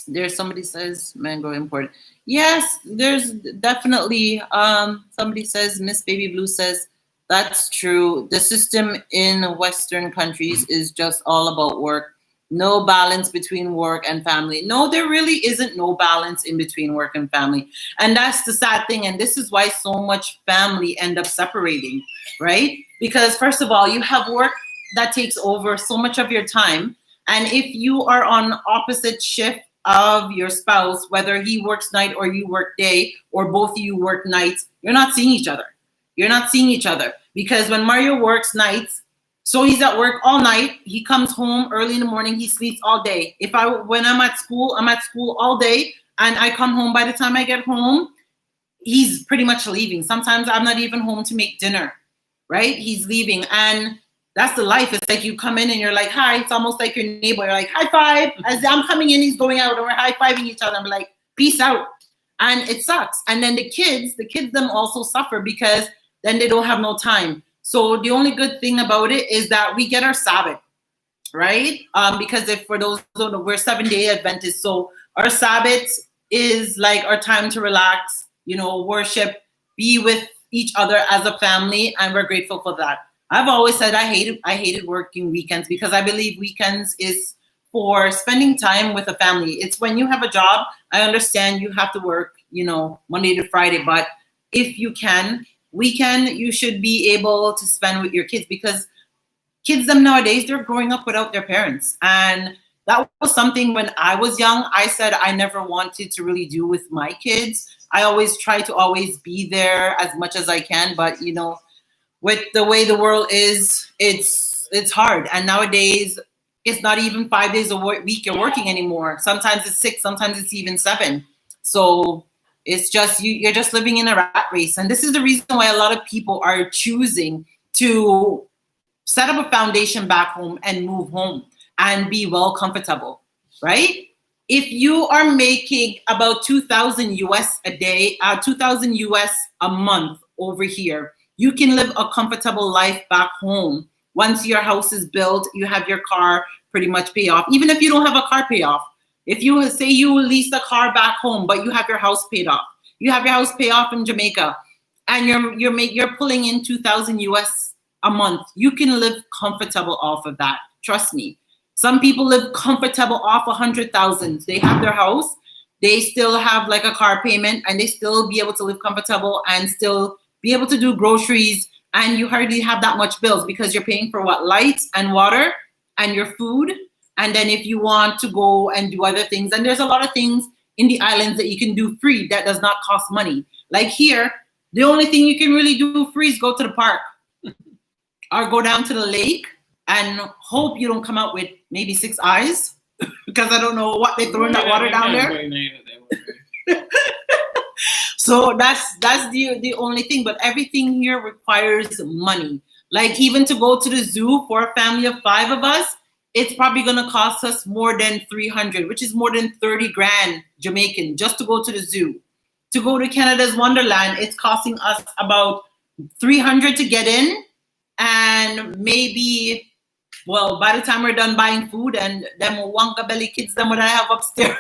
There's somebody says mango import. Yes, there's definitely somebody says, Miss Baby Blue says, that's true. The system in Western countries is just all about work. No balance between work and family. No, there really isn't no balance in between work and family. And that's the sad thing. And this is why so much family end up separating, right? Because first of all, you have work that takes over so much of your time. And if you are on opposite shift of your spouse, whether he works night or you work day, or both of you work nights, you're not seeing each other. You're not seeing each other. Because when Mario works nights, so he's at work all night. He comes home early in the morning. He sleeps all day. When I'm at school all day, and I come home. By the time I get home, he's pretty much leaving. Sometimes I'm not even home to make dinner, right? He's leaving, and that's the life. It's like you come in and you're like, hi. It's almost like your neighbor. You're like, high five. As I'm coming in, he's going out, and we're high fiving each other. I'm like, peace out, and it sucks. And then the kids them also suffer because then they don't have no time. So the only good thing about it is that we get our Sabbath, right? Because if for those who don't know, we're 7-day Adventists. So our Sabbath is like our time to relax, worship, be with each other as a family, and we're grateful for that. I've always said I hated working weekends because I believe weekends is for spending time with a family. It's when you have a job, I understand you have to work, Monday to Friday, but if you can, weekend, you should be able to spend with your kids, because kids them nowadays, they're growing up without their parents. And that was something when I was young, I said I never wanted to really do with my kids. I always try to always be there as much as I can. But, with the way the world is, it's hard. And nowadays, it's not even 5 days a week you're working anymore. Sometimes it's 6, sometimes it's even 7. So it's just, you're just living in a rat race. And this is the reason why a lot of people are choosing to set up a foundation back home and move home and be well comfortable, right? If you are making about 2,000 US a day, 2,000 US a month over here, you can live a comfortable life back home. Once your house is built, you have your car pretty much pay off. Even if you don't have a car pay off, if you say you lease a car back home, but you have your house paid off, you have your house paid off in Jamaica, and you're pulling in 2,000 US a month, you can live comfortable off of that. Trust me. Some people live comfortable off 100,000. They have their house, they still have like a car payment, and they still be able to live comfortable and still be able to do groceries, and you hardly have that much bills because you're paying for what? Lights and water and your food. And then if you want to go and do other things, and there's a lot of things in the islands that you can do free that does not cost money. Like here, the only thing you can really do free is go to the park or go down to the lake and hope you don't come out with maybe 6 eyes, because I don't know what they throw in that water down there. there. So that's the only thing. But everything here requires money. Like even to go to the zoo for a family of 5 of us, it's probably gonna cost us more than 300, which is more than 30 grand Jamaican just to go to the zoo. To go to Canada's Wonderland, it's costing us about 300 to get in, and maybe, well, by the time we're done buying food and them wonka belly kids them what I have upstairs,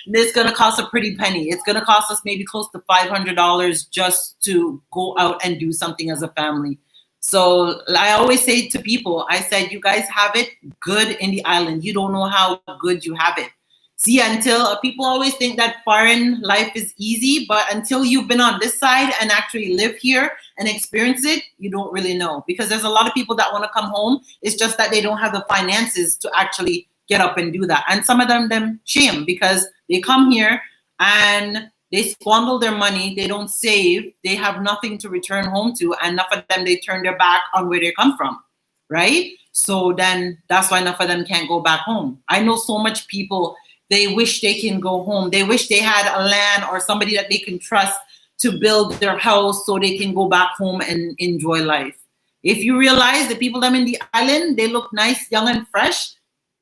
it's gonna cost a pretty penny. It's gonna cost us maybe close to $500 just to go out and do something as a family. So I always say to people, I said, you guys have it good in the island. You don't know how good you have it. See, until people always think that foreign life is easy, but until you've been on this side and actually live here and experience it, you don't really know. Because there's a lot of people that want to come home. It's just that they don't have the finances to actually get up and do that. And some of them shame because they come here and they squander their money. They don't save. They have nothing to return home to. And enough of them, they turn their back on where they come from, right? So then that's why enough of them can't go back home. I know so much people, they wish they can go home. They wish they had a land or somebody that they can trust to build their house so they can go back home and enjoy life. If you realize the people them in the island, they look nice, young and fresh.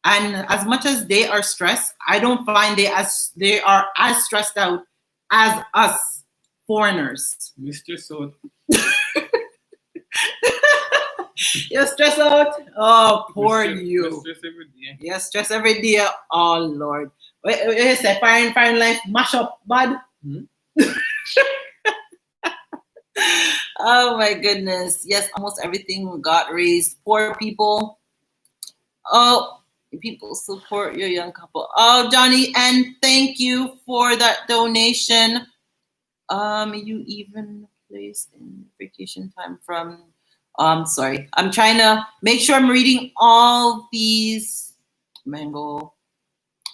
And as much as they are stressed, I don't find they are as stressed out as us foreigners. Mr. So. You're stressed out? Oh, poor you. Stress every day. You're stressed every day. Oh, Lord. Wait, say, fine life, mash up, bud. Oh, my goodness. Yes, almost everything got raised. Poor people. Oh, people support your young couple. Oh, Johnny, and thank you for that donation. You even placed in vacation time from... sorry. I'm trying to make sure I'm reading all these. Mango.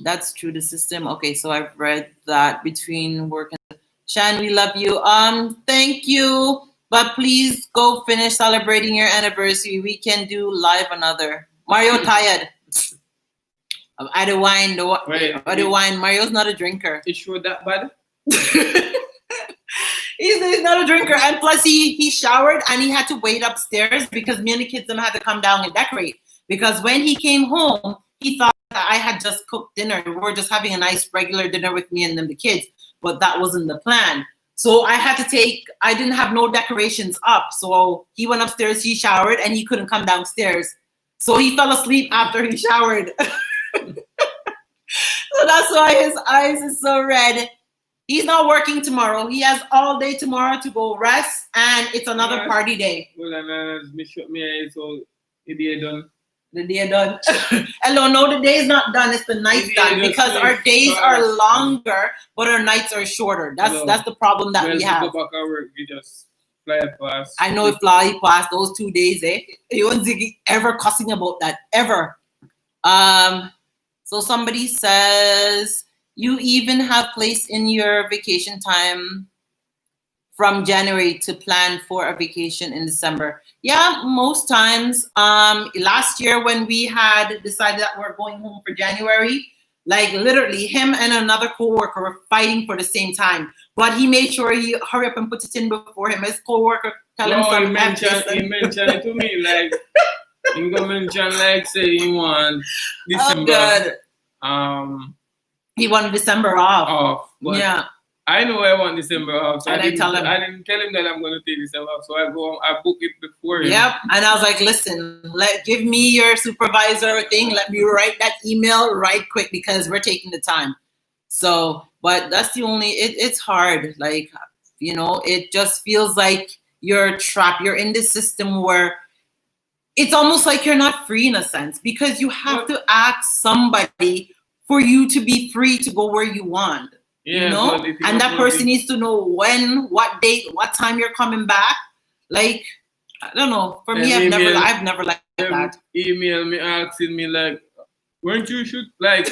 That's true, the system. Okay, so I've read that between work and... Shan, we love you. Thank you. But please go finish celebrating your anniversary. We can do live another. Mario tired. I the wine. The wine. Mario's not a drinker. Is sure that bad? He's not a drinker, and plus he showered and he had to wait upstairs because me and the kids had to come down and decorate. Because when he came home, he thought that I had just cooked dinner. We were just having a nice regular dinner with me and them, the kids, but that wasn't the plan. So I didn't have no decorations up. So he went upstairs, he showered, and he couldn't come downstairs. So he fell asleep after he showered. So that's why his eyes is so red. He's not working tomorrow. He has all day tomorrow to go rest, and it's another party day. Well, and me shut me so the day done. The day done. Hello, no, the day is not done. It's the night done because our days are longer, but our nights are shorter. That's the problem that we have. Go back at work, we just fly past. I know it fly past those 2 days, eh? You won't ever cussing about that ever. So somebody says, you even have placed in your vacation time from January to plan for a vacation in December. Yeah, most times. Last year when we had decided that we're going home for January, like literally him and another coworker were fighting for the same time. But he made sure he hurry up and put it in before him. His coworker tell him something. He mentioned it to me like he go mention like say he want December. Oh, good. He wanted December off. Yeah. I know I want December off. So and I didn't tell him that I'm going to take December off. So I book it before. Yep. And I was like, listen, give me your supervisor thing. Let me write that email right quick because we're taking the time. So, but that's the only, it's hard. Like, it just feels like you're trapped. You're in this system where it's almost like you're not free in a sense because you have to ask somebody for you to be free to go where you want. Yeah, and that person needs to know when, what date, what time you're coming back. Like, I don't know. For me, I've never liked that. Email me asking me like, weren't you should like?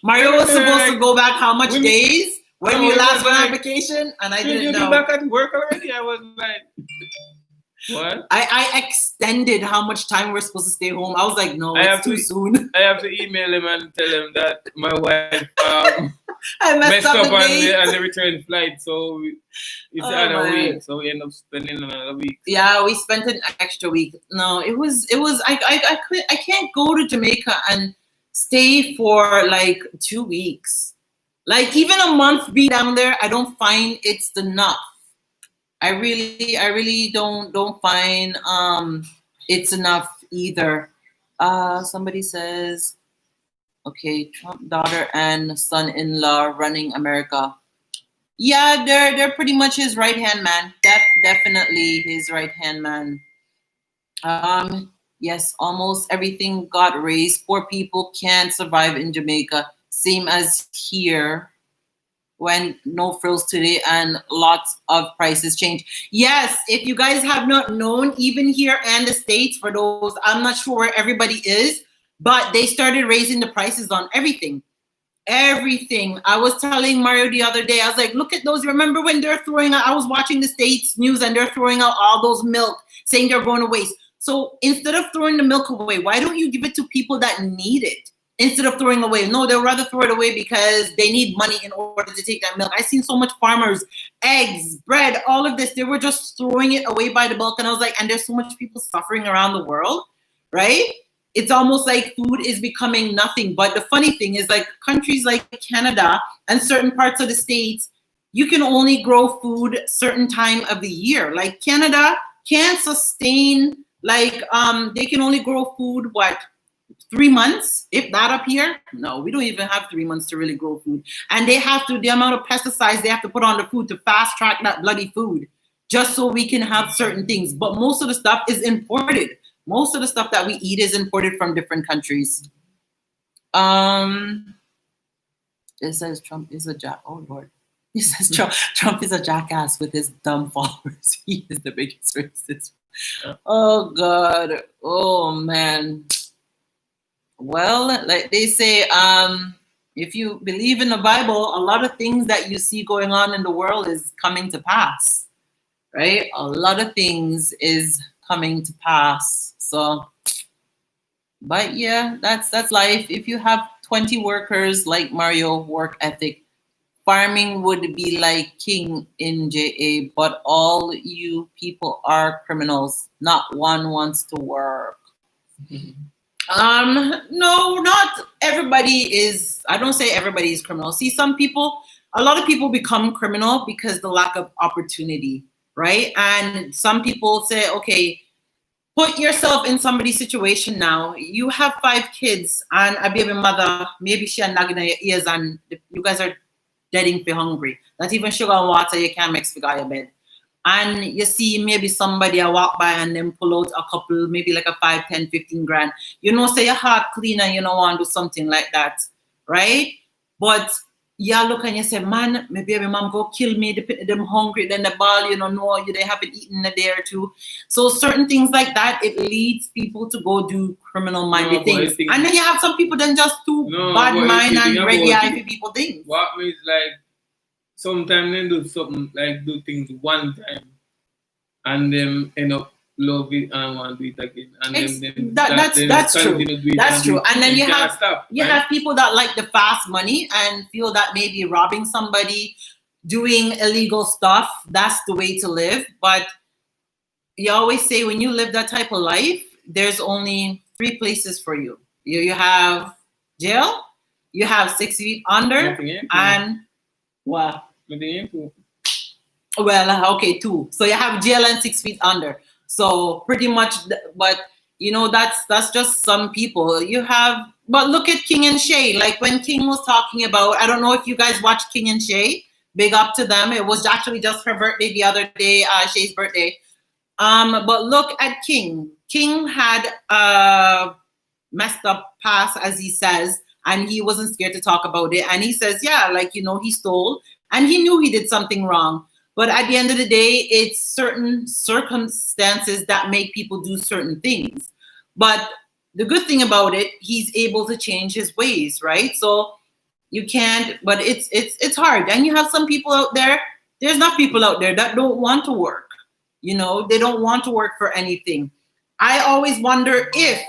Mario was supposed to go back how much days when you last went on vacation, and I didn't know. You back at work already? I was like, What? I extended how much time we're supposed to stay home. I was like, no, I it's have too to- soon. I have to email him and tell him that my wife I messed up the on date. the return flight, so it's Oh, another man. week. So we end up spending another week. Yeah, we spent an extra week. No, it was I can't go to Jamaica and stay for like 2 weeks. Like even a month being down there, I don't find it's enough. I really don't find it's enough either. Somebody says, okay, Trump daughter and son-in-law running America. Yeah, they're pretty much his right hand man. Definitely his right hand man. Yes, almost everything got raised. Poor people can't survive in Jamaica. Same as here. When no frills today and lots of prices change. Yes, if you guys have not known, even here and the States, for those, I'm not sure where everybody is, but they started raising the prices on everything. Everything. I was telling Mario the other day, I was like, look at those. Remember when they're throwing out, I was watching the States news and they're throwing out all those milk, saying they're going to waste. So instead of throwing the milk away, why don't you give it to people that need it? Instead of throwing away. No, they'll rather throw it away because they need money in order to take that milk. I've seen so much farmers, eggs, bread, all of this. They were just throwing it away by the bulk. And I was like, and there's so much people suffering around the world, right? It's almost like food is becoming nothing. But the funny thing is like countries like Canada and certain parts of the States, you can only grow food certain time of the year. Like Canada can't sustain, like they can only grow food, 3 months, if that up here? No, we don't even have 3 months to really grow food. And they have to, the amount of pesticides they have to put on the food to fast track that bloody food, just so we can have certain things. But most of the stuff is imported. Most of the stuff that we eat is imported from different countries. It says Trump is a oh Lord. It says Trump is a jackass with his dumb followers. He is the biggest racist. Oh God. Oh man. Well, like they say, if you believe in the Bible, a lot of things that you see going on in the world is coming to pass, right? A lot of things is coming to pass. So, but yeah, that's life. If you have 20 workers like Mario, work ethic, farming would be like king in JA, but all you people are criminals. Not one wants to work. No, not everybody is. I don't say everybody is criminal. See, a lot of people become criminal because the lack of opportunity, right? And some people say, okay, put yourself in somebody's situation now. You have 5 kids and a baby mother, maybe she nagging your ears and you guys are deading for hungry. Not even sugar and water you can't mix for your bed. And you see maybe somebody I walk by and then pull out a couple, maybe like a 5, 10, 15 grand. You know, say your heart clean and you don't want to do something like that, right? But yeah, look and you say, man, maybe my mom go kill me, them hungry, then the ball, you know, no, they haven't eaten a day or two. So certain things like that, it leads people to go do criminal-minded things. And then you have some people then just do bad mind and ready eye for people things. What means like, sometimes they do something like do things one time and then end up love it and want to do it again. And then that's true. That's true. And then you have people that like the fast money and feel that maybe robbing somebody, doing illegal stuff, that's the way to live. But you always say when you live that type of life, there's only 3 places for you. You have jail, you have 6 feet under, and what? Well, okay, 2. So you have jail and 6 feet under. So pretty much, but you know, that's just some people. You have, but look at King and Shay. Like when King was talking about, I don't know if you guys watched King and Shay. Big up to them. It was actually just her birthday the other day, Shay's birthday. But look at King. King had a messed up past, as he says, and he wasn't scared to talk about it. And he says, yeah, like, you know, he stole and he knew he did something wrong. But at the end of the day, it's certain circumstances that make people do certain things. But the good thing about it, he's able to change his ways, right? So you can't, but it's hard. And you have some people out there, there's not people out there that don't want to work. You know, they don't want to work for anything. I always wonder if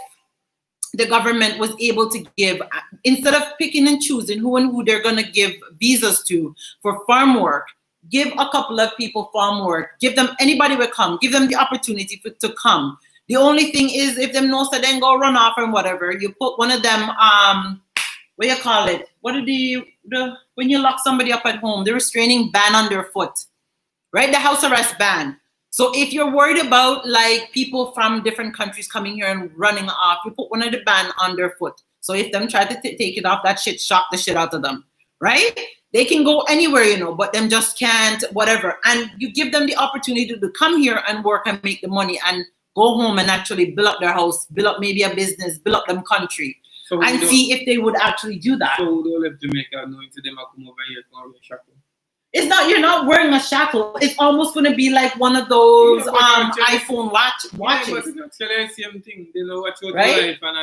the government was able to give, instead of picking and choosing who they're going to give visas to for farm work, give a couple of people farm work, give them, anybody will come, give them the opportunity to come. The only thing is, if them know, so then go run off and whatever, you put one of them, what you call it? What are the when you lock somebody up at home, the restraining ban on their foot, right? The house arrest ban. So if you're worried about like people from different countries coming here and running off, you put one of the ban on their foot. So if them try to take it off, that shit shock the shit out of them, right? They can go anywhere, you know, but them just can't, whatever. And you give them the opportunity to come here and work and make the money and go home and actually build up their house, build up maybe a business, build up them country, so and see if they would actually do that. So we don't have Jamaica knowing to them come over here for a shackle. It's not, you're not wearing a shackle. It's almost going to be like one of those iPhone watches. Yeah, but it's actually the same thing. They know what's your right? life.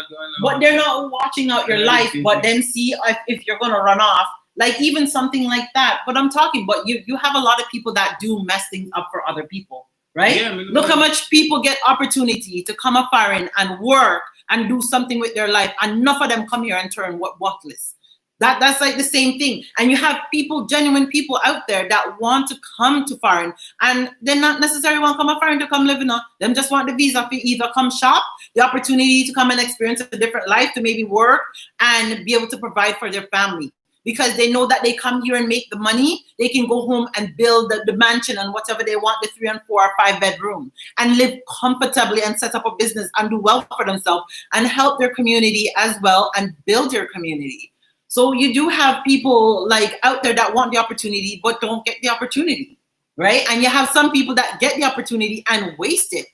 But they're not watching out your life, but then see if you're going to run off. Like even something like that. But I'm talking, but you have a lot of people that do mess things up for other people, right? Yeah, look how much people get opportunity to come up foreign and work and do something with their life. Enough of them come here and turn worthless. That's like the same thing. And you have people, genuine people out there that want to come to foreign, and they're not necessarily want to come to foreign to come live in them just want the visa to either come shop, the opportunity to come and experience a different life, to maybe work and be able to provide for their family. Because they know that they come here and make the money, they can go home and build the mansion and whatever they want, the 3 and 4 or 5 bedroom, and live comfortably and set up a business and do well for themselves and help their community as well and build your community. So you do have people like out there that want the opportunity but don't get the opportunity, right? And you have some people that get the opportunity and waste it.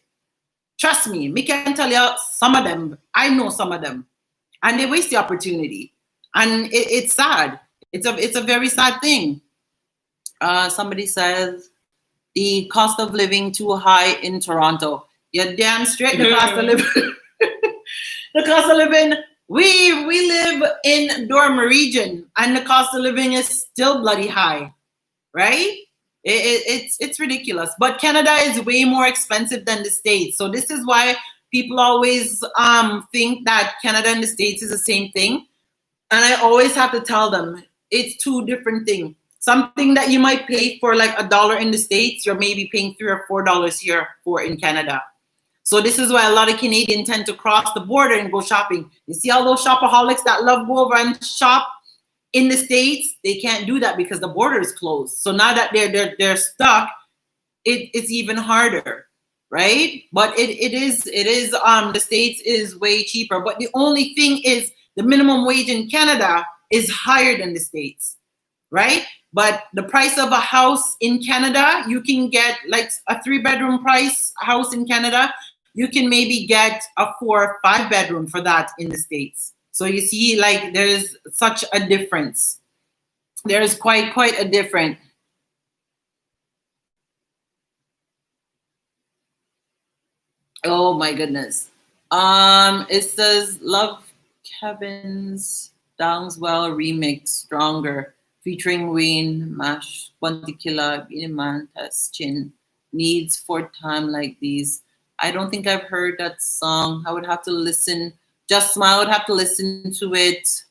Trust me, me can tell you some of them. I know some of them, and they waste the opportunity. And it's sad. It's a very sad thing. Somebody says the cost of living too high in Toronto. You're damn straight. The cost of living. The cost of living. We live in Dorm region, and the cost of living is still bloody high, right? It's ridiculous. But Canada is way more expensive than the States. So this is why people always think that Canada and the States is the same thing. And I always have to tell them it's two different things. Something that you might pay for like $1 in the States, you're maybe paying $3 or $4 here for in Canada. So this is why a lot of Canadians tend to cross the border and go shopping. You see all those shopaholics that love go over and shop in the States? They can't do that because the border is closed. So now that they're stuck, it's even harder, right? But it is the States is way cheaper. But the only thing is, the minimum wage in Canada is higher than the States, right? But the price of a house in Canada, you can get like a 3-bedroom price house in Canada. You can maybe get a 4 or 5 bedroom for that in the States. So you see, like there's such a difference. There's quite a difference. Oh my goodness. It says love Kevin's Downswell remix, Stronger, featuring Wayne, Mash, Buntikilla, Beanie Test Chin, Needs for Time Like These. I don't think I've heard that song. I would have to listen. Just Smile, I would have to listen to it.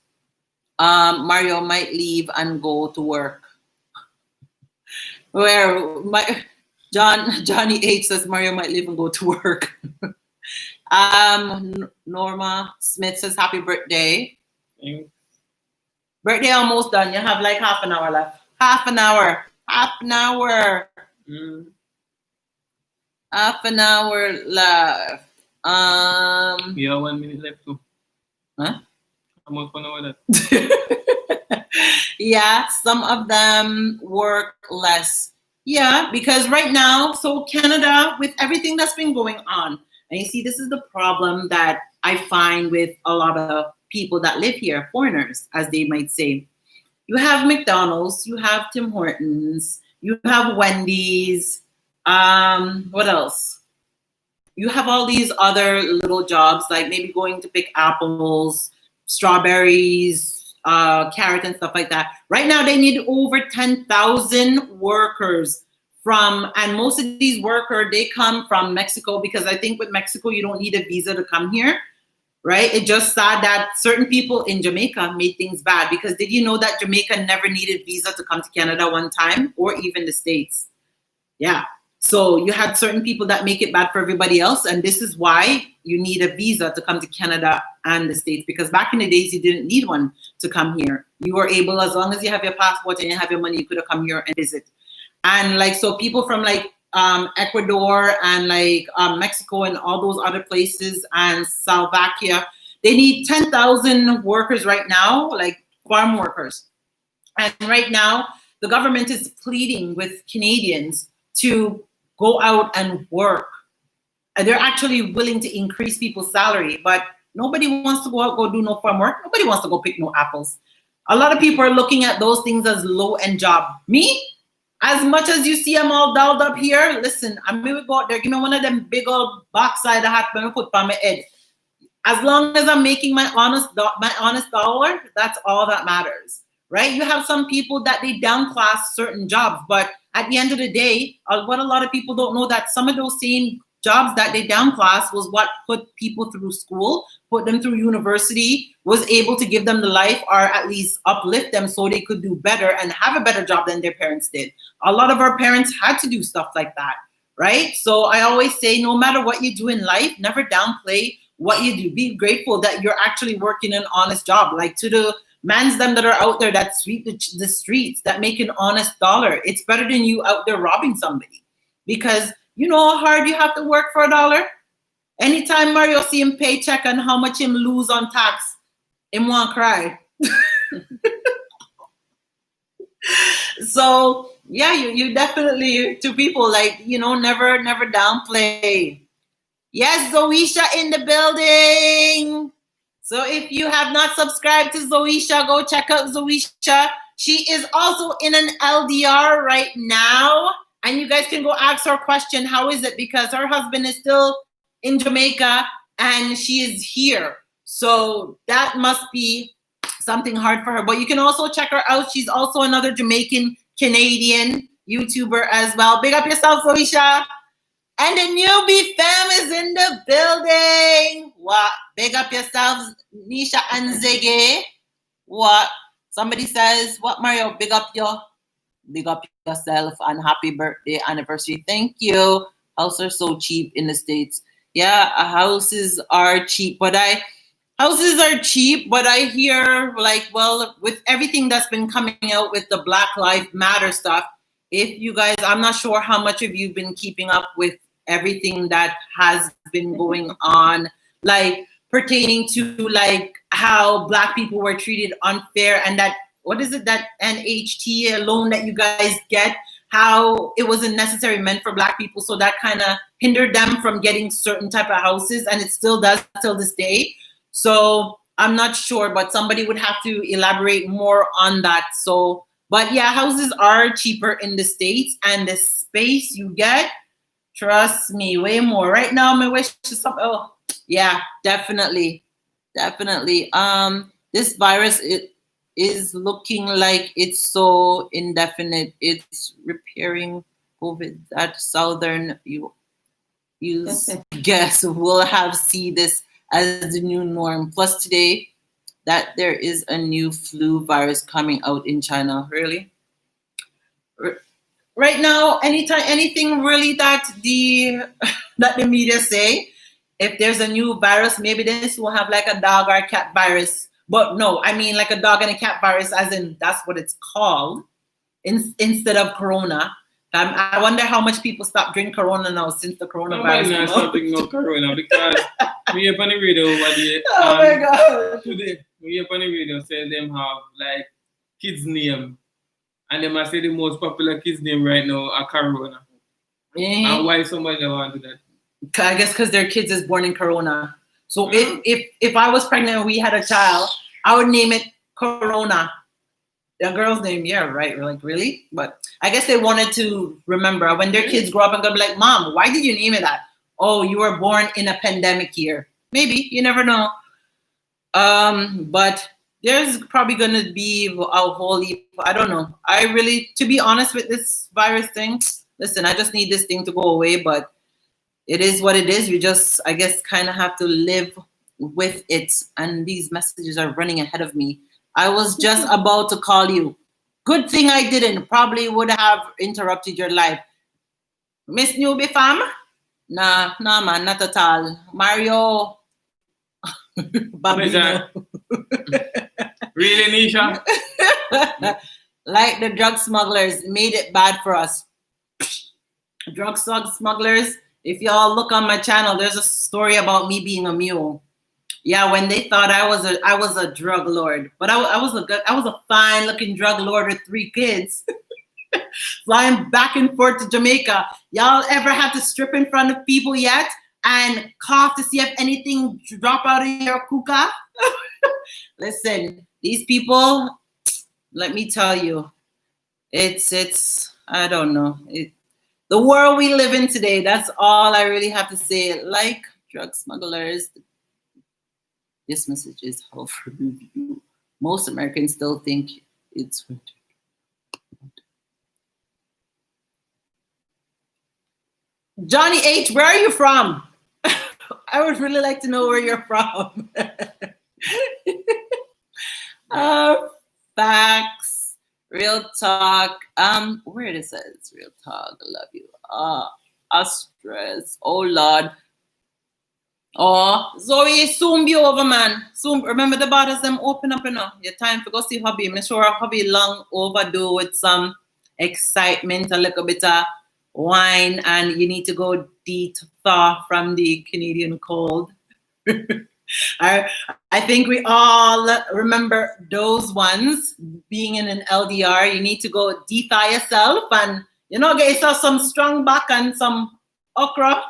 Mario might leave and go to work. Where Johnny H says Mario might leave and go to work. Norma Smith says happy birthday. Birthday almost done. You have like half an hour left. Half an hour. Half an hour left. Yeah, 1 minute left too. Huh? I'm not gonna with that. Yeah, some of them work less. Yeah, because right now, so Canada, with everything that's been going on, and you see, this is the problem that I find with a lot of people that live here, foreigners, as they might say. You have McDonald's, you have Tim Hortons, you have Wendy's, what else? You have all these other little jobs, like maybe going to pick apples, strawberries, carrots and stuff like that. Right now, they need over 10,000 workers and most of these workers, they come from Mexico, because I think with Mexico, you don't need a visa to come here, right? It just sad that certain people in Jamaica made things bad, because did you know that Jamaica never needed visa to come to Canada one time, or even the States? Yeah. So you had certain people that make it bad for everybody else. And this is why you need a visa to come to Canada and the States, because back in the days, you didn't need one to come here. You were able, as long as you have your passport and you have your money, you could have come here and visit. And like, so people from like Ecuador and like Mexico and all those other places and Slovakia, they need 10,000 workers right now, like farm workers. And right now, the government is pleading with Canadians to go out and work. And they're actually willing to increase people's salary, but nobody wants to go out, go do no farm work. Nobody wants to go pick no apples. A lot of people are looking at those things as low-end job. Me, as much as you see I'm all dolled up here, listen, I'm going to go out there, give me one of them big old box side hat and put on my head. As long as I'm making my honest dollar, that's all that matters, right? You have some people that they downclass certain jobs, but at the end of the day, what a lot of people don't know, that some of those same jobs that they downclass was what put people through school, put them through university, was able to give them the life, or at least uplift them so they could do better and have a better job than their parents did. A lot of our parents had to do stuff like that, right? So I always say, no matter what you do in life, never downplay what you do. Be grateful that you're actually working an honest job. Like to the mans them that are out there that sweep the streets, that make an honest dollar. It's better than you out there robbing somebody, because you know how hard you have to work for $1? Anytime Mario see him paycheck and how much him lose on tax, him want cry. So yeah, you definitely, to people, like, you know, never downplay. Yes, Zoisha in the building. So if you have not subscribed to Zoisha, go check out Zoisha. She is also in an LDR right now. And you guys can go ask her a question. How is it? Because her husband is still in Jamaica and she is here. So that must be something hard for her. But you can also check her out. She's also another Jamaican Canadian YouTuber as well. Big up yourself, Zoisha. And the newbie fam is in the building. What? Big up yourselves, Nisha and Ziggy. What? Somebody says, what, Mario? Big up yourself and happy birthday anniversary. Thank you. Houses are so cheap in the States. Yeah, houses are cheap, but I hear, like, well, with everything that's been coming out with the Black Lives Matter stuff, if you guys, I'm not sure how much of you've been keeping up with everything that has been going on, like pertaining to like how Black people were treated unfair, and that, what is it, that NHT loan that you guys get, how it wasn't necessarily meant for Black people. So that kind of hindered them from getting certain type of houses, and it still does till this day. So I'm not sure, but somebody would have to elaborate more on that. So, but yeah, houses are cheaper in the States, and the space you get, trust me, way more. Right now, my wish is something. Oh, yeah, definitely. This virus, it is looking like it's so indefinite. It's repairing COVID. That Southern use guess will have see this as the new norm. Plus today, that there is a new flu virus coming out in China. Really? Right now, anything really that the media say, if there's a new virus, maybe this will have like a dog or a cat virus. But no, I mean like a dog and a cat virus, as in that's what it's called, instead of Corona. I wonder how much people stop drinking Corona now since the coronavirus. I'm not stopping no Corona because we have on the radio over there. Oh my God. Today, we have on the radio say them have like kids' name. And they must say the most popular kids' name right now are Corona. And why somebody want to do that? I guess because their kids is born in Corona. So if I was pregnant and we had a child, I would name it Corona. The girl's name, yeah, right. We're like, really? But I guess they wanted to remember when their kids grow up and gonna be like, Mom, why did you name it that? Oh, you were born in a pandemic year. Maybe, you never know. But there's probably gonna be a whole heap, I don't know. I really, to be honest with this virus thing, listen, I just need this thing to go away, but it is what it is. We just, I guess, kind of have to live with it. And these messages are running ahead of me. I was just about to call you. Good thing I didn't. Probably would have interrupted your life. Miss Newbie fam? Nah, man, not at all. Mario. Bambino. Really, Nisha? Like the drug smugglers made it bad for us. Drug smugglers, if y'all look on my channel, there's a story about me being a mule. Yeah, when they thought I was a drug lord, but I was a fine looking drug lord with 3 kids. Flying back and forth to Jamaica. Y'all ever had to strip in front of people yet and cough to see if anything drop out of your kuka? Listen, these people, let me tell you, it's I don't know. The world we live in today, that's all I really have to say. Like drug smugglers, this message is held for review. Most Americans still think it's winter. Johnny H, where are you from? I would really like to know where you're from. Facts, real talk. Where it says real talk, I love you. Stress. Oh Lord. Oh, Zoe, soon be over, man. Soon. Remember the borders them open up enough. Your time to go see hubby. I'm sure hubby long overdue with some excitement, a little bit of wine, and you need to go thaw from the Canadian cold. I think we all remember those ones. Being in an LDR, you need to go thaw yourself and, you know, get yourself some strong back and some okra.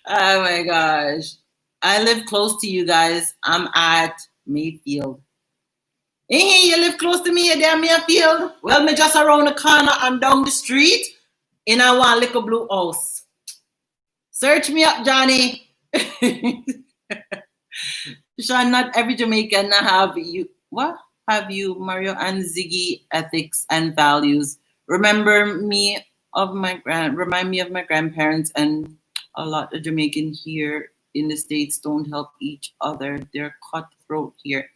Oh my gosh. I live close to you guys. I'm at Mayfield. Hey, you live close to me, you're there, Mayfield? Well, me just around the corner and down the street in a one little blue house. Search me up, Johnny. Shann, not every Jamaican have you. What? Have you, Mario and Ziggy, ethics and values. Remind me of my grandparents, and a lot of Jamaican here in the States don't help each other. They're cutthroat here.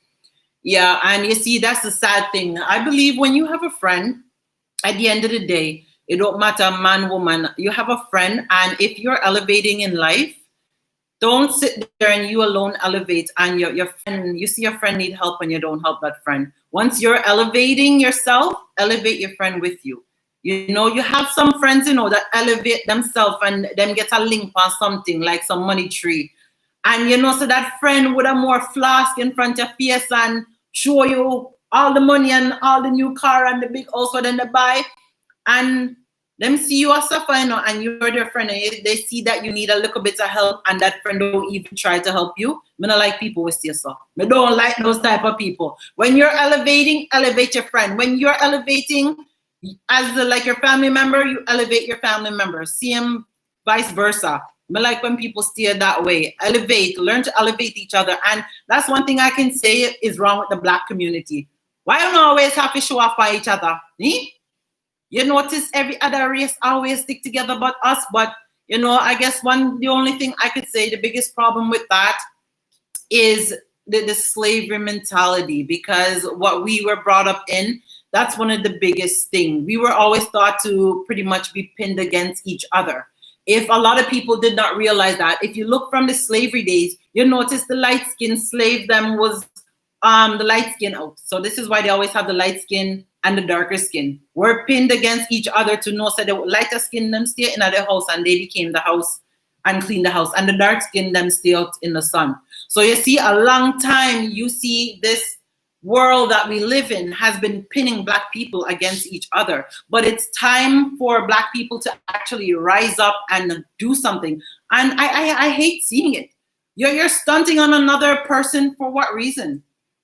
Yeah, and you see, that's the sad thing. I believe when you have a friend, at the end of the day, it don't matter man, woman, you have a friend, and if you're elevating in life, don't sit there and you alone elevate, and your friend, you see your friend need help and you don't help that friend. Once you're elevating yourself, elevate your friend with you. You know, you have some friends, you know, that elevate themselves and them get a link on something like some money tree. And you know, so that friend with a more flask in front of your face and show you all the money and all the new car and the big house for them to buy. And them see you are suffering, and you're their friend, and they see that you need a little bit of help, and that friend don't even try to help you. I don't like people with say so. I don't like those type of people. When you're elevating, elevate your friend. When you're elevating as like your family member, you elevate your family member. Same vice versa. I like when people steer that way. Elevate, learn to elevate each other. And that's one thing I can say is wrong with the Black community. Why don't we always have to show off by each other? You notice every other race always stick together but us. But, you know, I guess the only thing I could say, the biggest problem with that is the slavery mentality, because what we were brought up in, that's one of the biggest things. We were always thought to pretty much be pinned against each other. If a lot of people did not realize that, if you look from the slavery days, you notice the light-skinned slave them was the light skin out. So this is why they always have the light skin and the darker skin. We're pinned against each other to know so the lighter skin them stay in their house and they became the house and clean the house, and the dark skin them stay out in the sun. So you see, a long time you see this world that we live in has been pinning Black people against each other. But it's time for Black people to actually rise up and do something. And I hate seeing it. You're stunting on another person for what reason?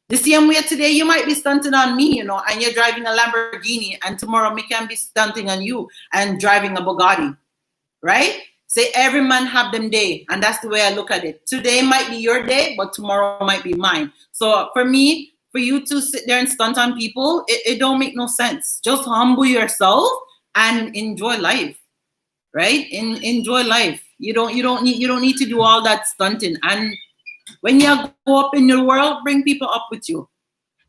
The same way today, you might be stunting on me, you know, and you're driving a Lamborghini, and tomorrow me can be stunting on you and driving a Bugatti, right? Say every man have them day, and that's the way I look at it. Today might be your day, but tomorrow might be mine. So for me, for you to sit there and stunt on people, it don't make no sense. Just humble yourself and enjoy life, right? Enjoy life. You don't need to do all that stunting. And when you go up in your world, bring people up with you.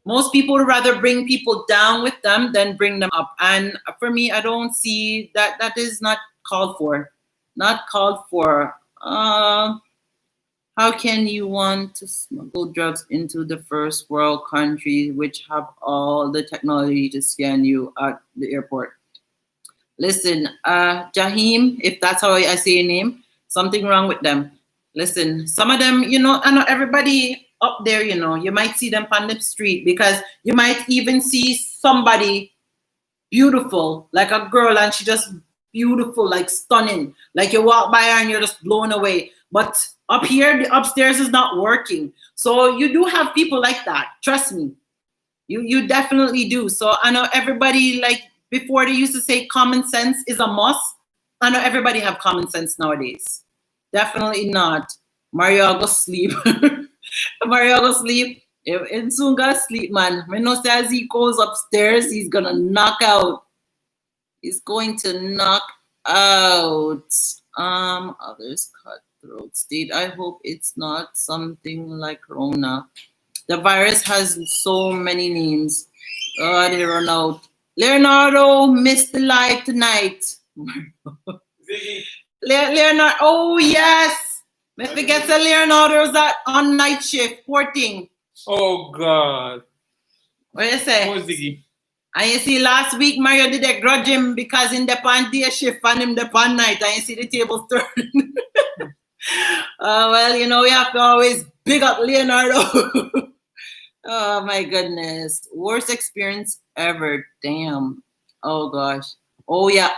Most people would rather bring people down with them than bring them up. And for me, I don't see that. That is not called for. Not called for. How can you want to smuggle drugs into the first world country which have all the technology to scan you at the airport? Listen, Jahim, if that's how I say your name, something wrong with them. Listen, some of them, I know everybody up there, you might see them on the street, because you might even see somebody beautiful, like a girl, and she just beautiful, like stunning. Like you walk by her and you're just blown away. But up here, the upstairs is not working. So you do have people like that. Trust me. You definitely do. So I know everybody, like before they used to say common sense is a must. I know everybody have common sense nowadays. Definitely not. Mario go sleep. Mario go sleep. And soon gonna sleep, man. I know as he goes upstairs, he's gonna knock out. He's going to knock out. Others cutthroat state. I hope it's not something like Rona. The virus has so many names. Oh, they run out. Leonardo missed the live tonight. Leonardo, oh yes. If we get to Leonardo's on night shift, poor thing. Oh God. What you say? Oh, Ziggy. And you see last week Mario did a grudge him because in the pan day shift and him the pan night, and you see the tables turn. Well, we have to always big up Leonardo. Oh my goodness. Worst experience ever. Damn. Oh gosh. Oh yeah.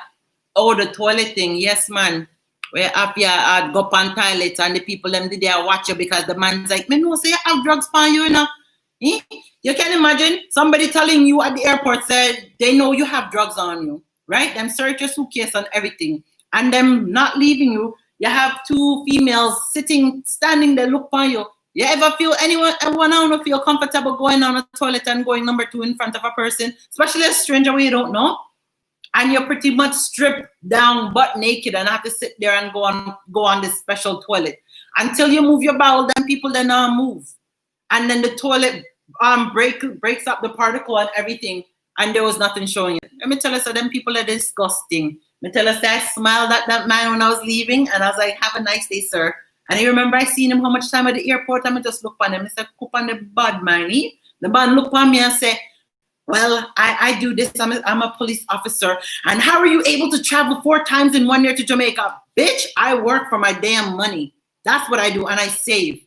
Oh, the toilet thing. Yes, man. Where up I'd go on toilet and the people them did there watch you because the man's like, me no say you have drugs for you, Eh? You can imagine somebody telling you at the airport said they know you have drugs on you, right? Them search your suitcase and everything, and them not leaving you. You have two females standing there, look for you. You ever feel anyone don't feel comfortable going on a toilet and going number 2 in front of a person, especially a stranger where you don't know, and you're pretty much stripped down, butt naked, and have to sit there and go on this special toilet until you move your bowel. Then people then move. And then the toilet breaks up the particle and everything, and there was nothing showing it. Let me tell you, so them people are disgusting. Let me tell you, so I smiled at that man when I was leaving, and I was like, have a nice day, sir. And I remember I seen him how much time at the airport, and I just look on him. I said, "Coop on the bad man." The man look on me and say, well, I do this. I'm a police officer. And how are you able to travel 4 times in 1 year to Jamaica? Bitch, I work for my damn money. That's what I do, and I save.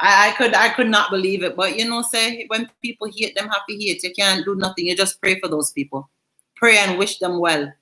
I could not believe it. But say when people hate, them have to hate. You can't do nothing. You just pray for those people. Pray and wish them well.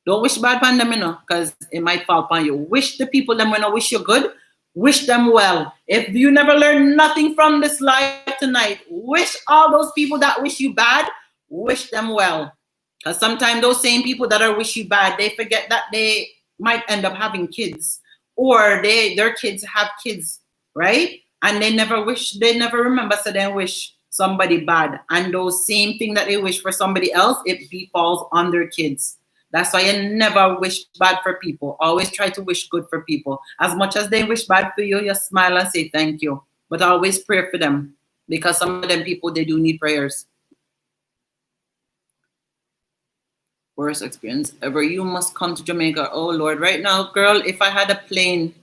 Don't wish bad upon them, because it might fall upon you. Wish the people them when I wish you good. Wish them well. If you never learn nothing from this life tonight, wish all those people that wish you bad, wish them well. Because sometimes those same people that are wish you bad, they forget that they might end up having kids, or their kids have kids, right? And they never remember, so they wish somebody bad. And those same thing that they wish for somebody else, it befalls on their kids. That's why you never wish bad for people. Always try to wish good for people. As much as they wish bad for you, you smile and say thank you. But always pray for them, because some of them people, they do need prayers. Worst experience ever. You must come to Jamaica. Oh Lord, right now, girl, if I had a plane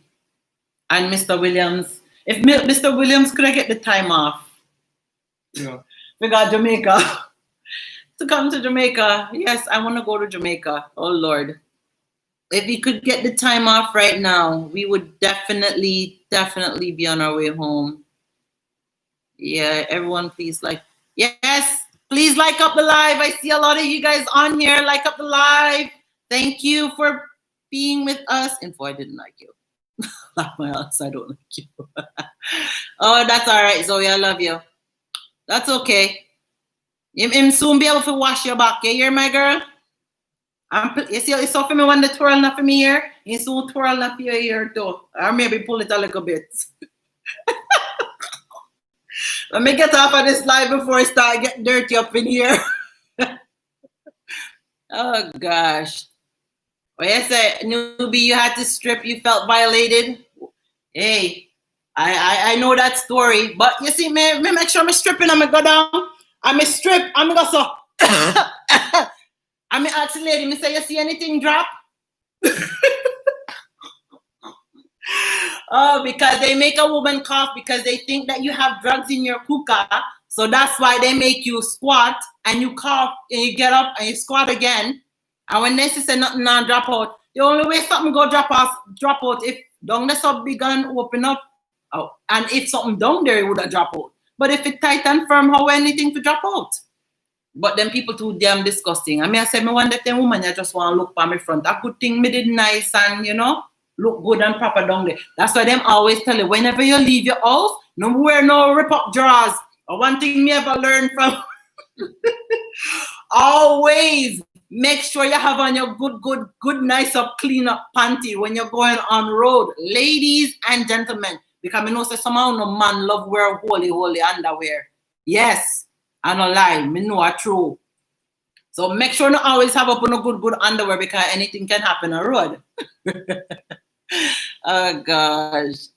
and Mr. Williams, if Mr. Williams could I get the time off? Yeah. We got Jamaica. To come to Jamaica. Yes, I want to go to Jamaica. Oh Lord. If we could get the time off right now, we would definitely be on our way home. Yeah, everyone please yes, please like up the live. I see a lot of you guys on here. Like up the live. Thank you for being with us. Info, I didn't like you. Laugh my ass, I don't like you. Oh, that's all right, Zoe. I love you. That's okay. Him soon be able to wash your back. You hear, my girl? You see, it's so for me when the twirl enough for me here. You soon twirl enough for your ear too. Or maybe pull it a little bit. Let me get off of this live before I start getting dirty up in here. Oh gosh. Well, yes, newbie, you had to strip, you felt violated. Hey, I know that story, but you see, me make sure I'm stripping, I'm go down, I'm strip, I'm go so. I'm ask the lady, me say, you see anything drop? Oh, because they make a woman cough because they think that you have drugs in your hookah. So that's why they make you squat and you cough and you get up and you squat again. And when they say nothing non drop out, the only way something go drop out if down the sub big and open up. Oh, and if something down there, it would have drop out. But if it tight and firm, how anything to drop out? But then people too damn disgusting. I mean, I said, me one that them woman, I just want to look by my front. A good thing me did nice and, you know, look good and proper down there. That's why them always tell you, whenever you leave your house, no wear no rip-up drawers. Or one thing me ever learned from, always make sure you have on your good, nice up, clean up panty when you're going on road. Ladies and gentlemen, because I know say somehow no man love wear holy underwear. Yes. I don't lie, me know it's true. So make sure you always have up on a good underwear because anything can happen on the road. Oh gosh.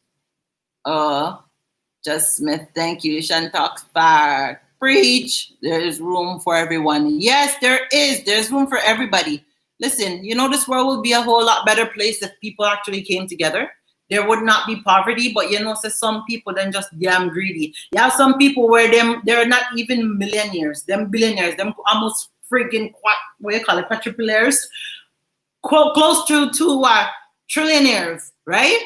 Just Smith, thank you. Shan talks back. Preach. There's room for everyone. Yes, there is. There's room for everybody. Listen, you know this world would be a whole lot better place if people actually came together. There would not be poverty, but you know, so some people then just damn greedy. You have some people where they're not even millionaires, them billionaires, them almost freaking quadrillionaires, close to trillionaires, right?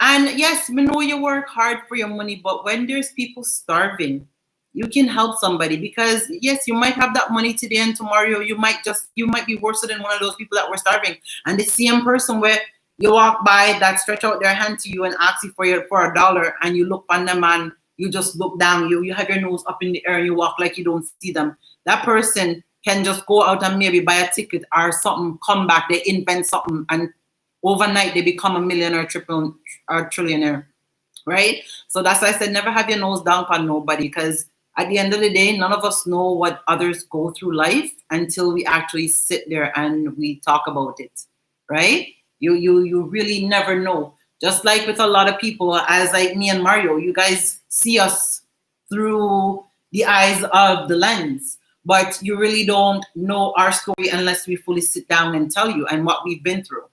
And yes, we know you work hard for your money, but when there's people starving, you can help somebody because yes, you might have that money today and tomorrow you might be worse than one of those people that were starving. And the same person where you walk by that stretch out their hand to you and ask you for $1 and you look on them and you just look down, you have your nose up in the air and you walk like you don't see them. That person can just go out and maybe buy a ticket or something, come back, they invent something and overnight they become a millionaire, triple or trillionaire, right? So that's why I said never have your nose down on nobody because at the end of the day, none of us know what others go through life until we actually sit there and we talk about it, right? You really never know. Just like with a lot of people, as like me and Mario, you guys see us through the eyes of the lens, but you really don't know our story unless we fully sit down and tell you and what we've been through,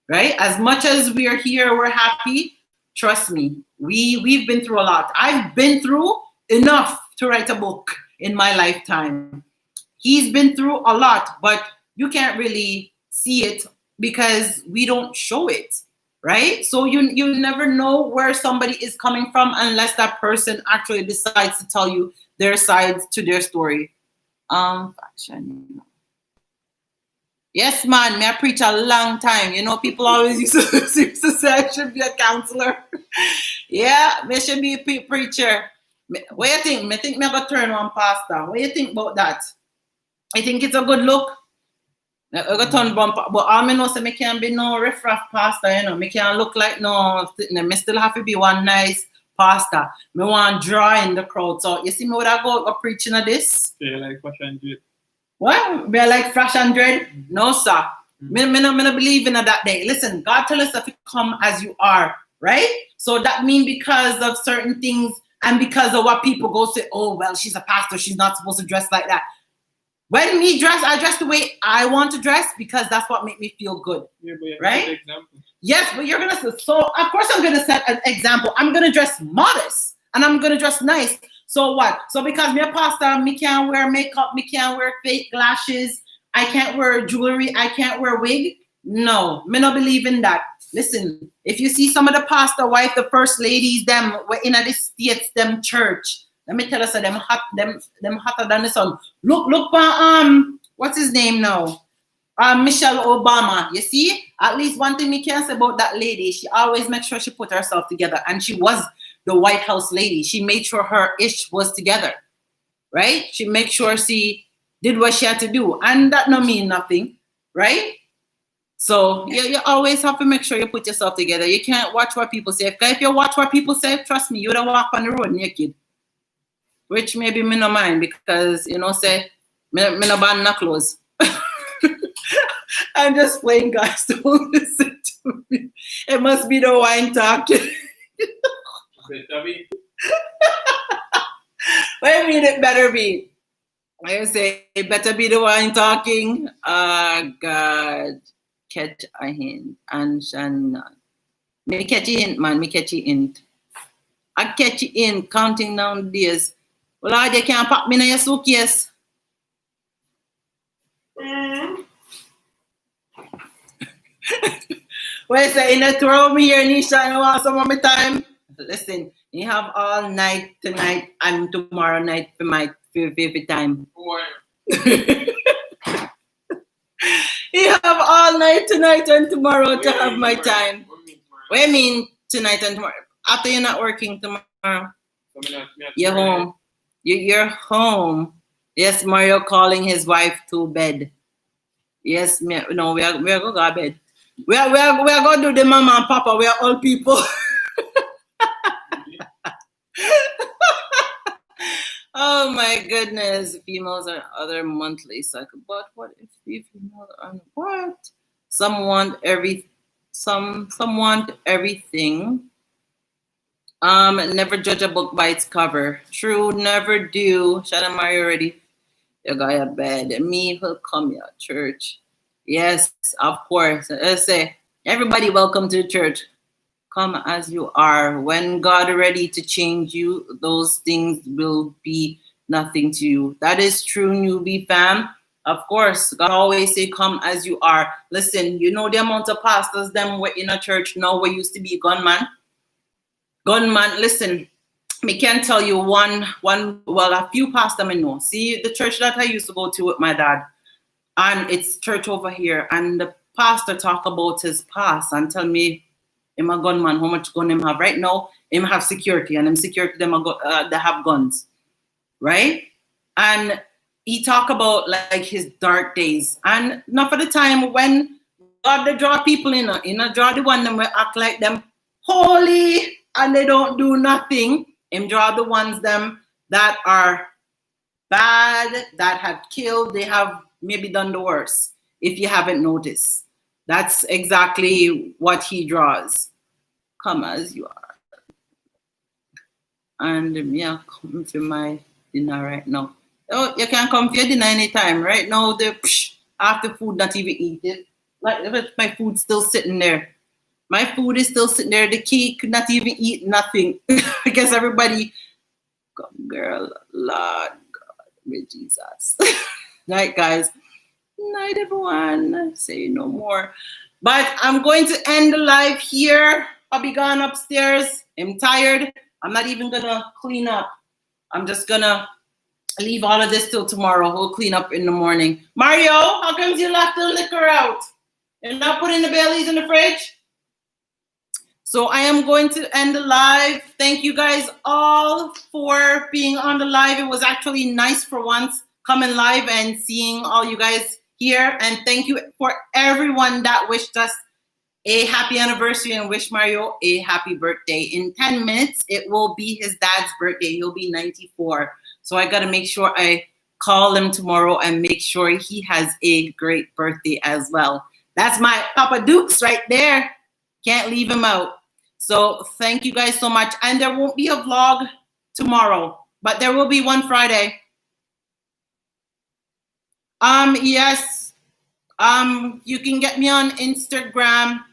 right? As much as we are here, we're happy. Trust me, we've been through a lot. I've been through enough to write a book in my lifetime. He's been through a lot, but you can't really see it because we don't show it, right? So you never know where somebody is coming from unless that person actually decides to tell you their sides to their story. Fashion. Yes, man, I preach a long time. You know, people always used to say I should be a counselor. Yeah, I should be a preacher. What do you think? I think I'm going to turn one pastor. What do you think about that? I think it's a good look. I got turn bumper, but all I know is I can't be no riff-raff pastor, you know. I can't look like no, I still have to be one nice pastor. I want to draw in the crowd. So you see me would I go preaching of this? Yeah, like Flash and Dread. What? Be like Flash and Dread? No, sir. Me not believe in that day. Listen, God tell us that you come as you are, right? So that means because of certain things and because of what people go say, oh, well, she's a pastor. She's not supposed to dress like that. When me dress, I dress the way I want to dress because that's what makes me feel good. Yeah, but right? Example. Yes, but you're going to say, so of course I'm going to set an example. I'm going to dress modest and I'm going to dress nice. So what? So because me a pastor, me can't wear makeup, me can't wear fake lashes, I can't wear jewelry, I can't wear wig. No, me not believe in that. Listen, if you see some of the pastor wife, the first ladies, them were in the States, them church. Let me tell us them hotter than the sun. Look, what's his name now? Michelle Obama. You see, at least one thing we can say about that lady, she always makes sure she put herself together, and she was the White House lady. She made sure her ish was together, right? She made sure she did what she had to do, and that no mean nothing, right? So you always have to make sure you put yourself together. You can't watch what people say. If you watch what people say, trust me, you don't walk on the road naked. Which maybe me no mind because, you know, say, me no ban no clothes. I'm just playing, guys. Don't listen to me. It must be the wine talking. Better be. Wait a minute, it better be. I say it better be the wine talking. God, catch a hint and Shannon. Me catch a hint, man. Me catch a hint. I catch you in counting down days. Well, they can't pack me in your suitcase. Well, say, you know, throw me here, Nisha, and want some of my time. Listen, you have all night tonight and tomorrow night for my favorite time. You have all night tonight and tomorrow to have my time. What do you mean tonight and tomorrow? After you're not working tomorrow, you're home. You're home. Yes, Mario calling his wife to bed. Yes, no, we are going to go to bed. We are going to do the mama and papa. We are all people. Oh my goodness. Females are other monthly cycle. But what if the females are what? Some want everything. Never judge a book by its cover. True, never do. Shanandmario already. You got your bed. Me will come here, church. Yes, of course. Let's say, everybody welcome to the church. Come as you are. When God is ready to change you, those things will be nothing to you. That is true, newbie fam. Of course, God always say, come as you are. Listen, you know the amount of pastors them were in a church now we used to be gunman. Gunman, listen, me can tell you a few pastors I know. See, the church that I used to go to with my dad, and it's church over here, and the pastor talk about his past and tell me, him a gunman, how much gun him have. Right now, him have security, and him security, they have guns, right? And he talk about like his dark days. And not for the time when God they draw people in, draw the one them will act like them holy, and they don't do nothing. Him draw the ones them that are bad, that have killed, they have maybe done the worst, if you haven't noticed. That's exactly what he draws. Come as you are. And yeah, come for my dinner right now. Oh, you can come for your dinner anytime. Right now, after food, not even eat it. Like my food's still sitting there. My food is still sitting there. The cake, not even eat nothing. I guess everybody, girl, Lord God, with Jesus. Night, guys. Night, everyone. Say no more. But I'm going to end the live here. I'll be gone upstairs. I'm tired. I'm not even going to clean up. I'm just going to leave all of this till tomorrow. We'll clean up in the morning. Mario, how come you left the liquor out? You're not putting the Baileys in the fridge? So I am going to end the live. Thank you guys all for being on the live. It was actually nice for once coming live and seeing all you guys here. And thank you for everyone that wished us a happy anniversary and wish Mario a happy birthday. In 10 minutes, it will be his dad's birthday. He'll be 94. So I got to make sure I call him tomorrow and make sure he has a great birthday as well. That's my Papa Dukes right there. Can't leave him out. So thank you guys so much. And there won't be a vlog tomorrow, but there will be one Friday. Yes. You can get me on Instagram.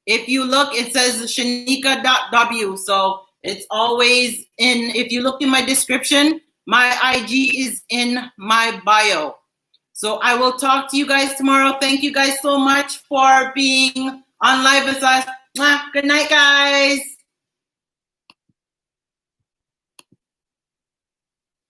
If you look, it says shanika.w. So it's always in, if you look in my description, my IG is in my bio. So I will talk to you guys tomorrow. Thank you guys so much for being on live with us. Good night, guys.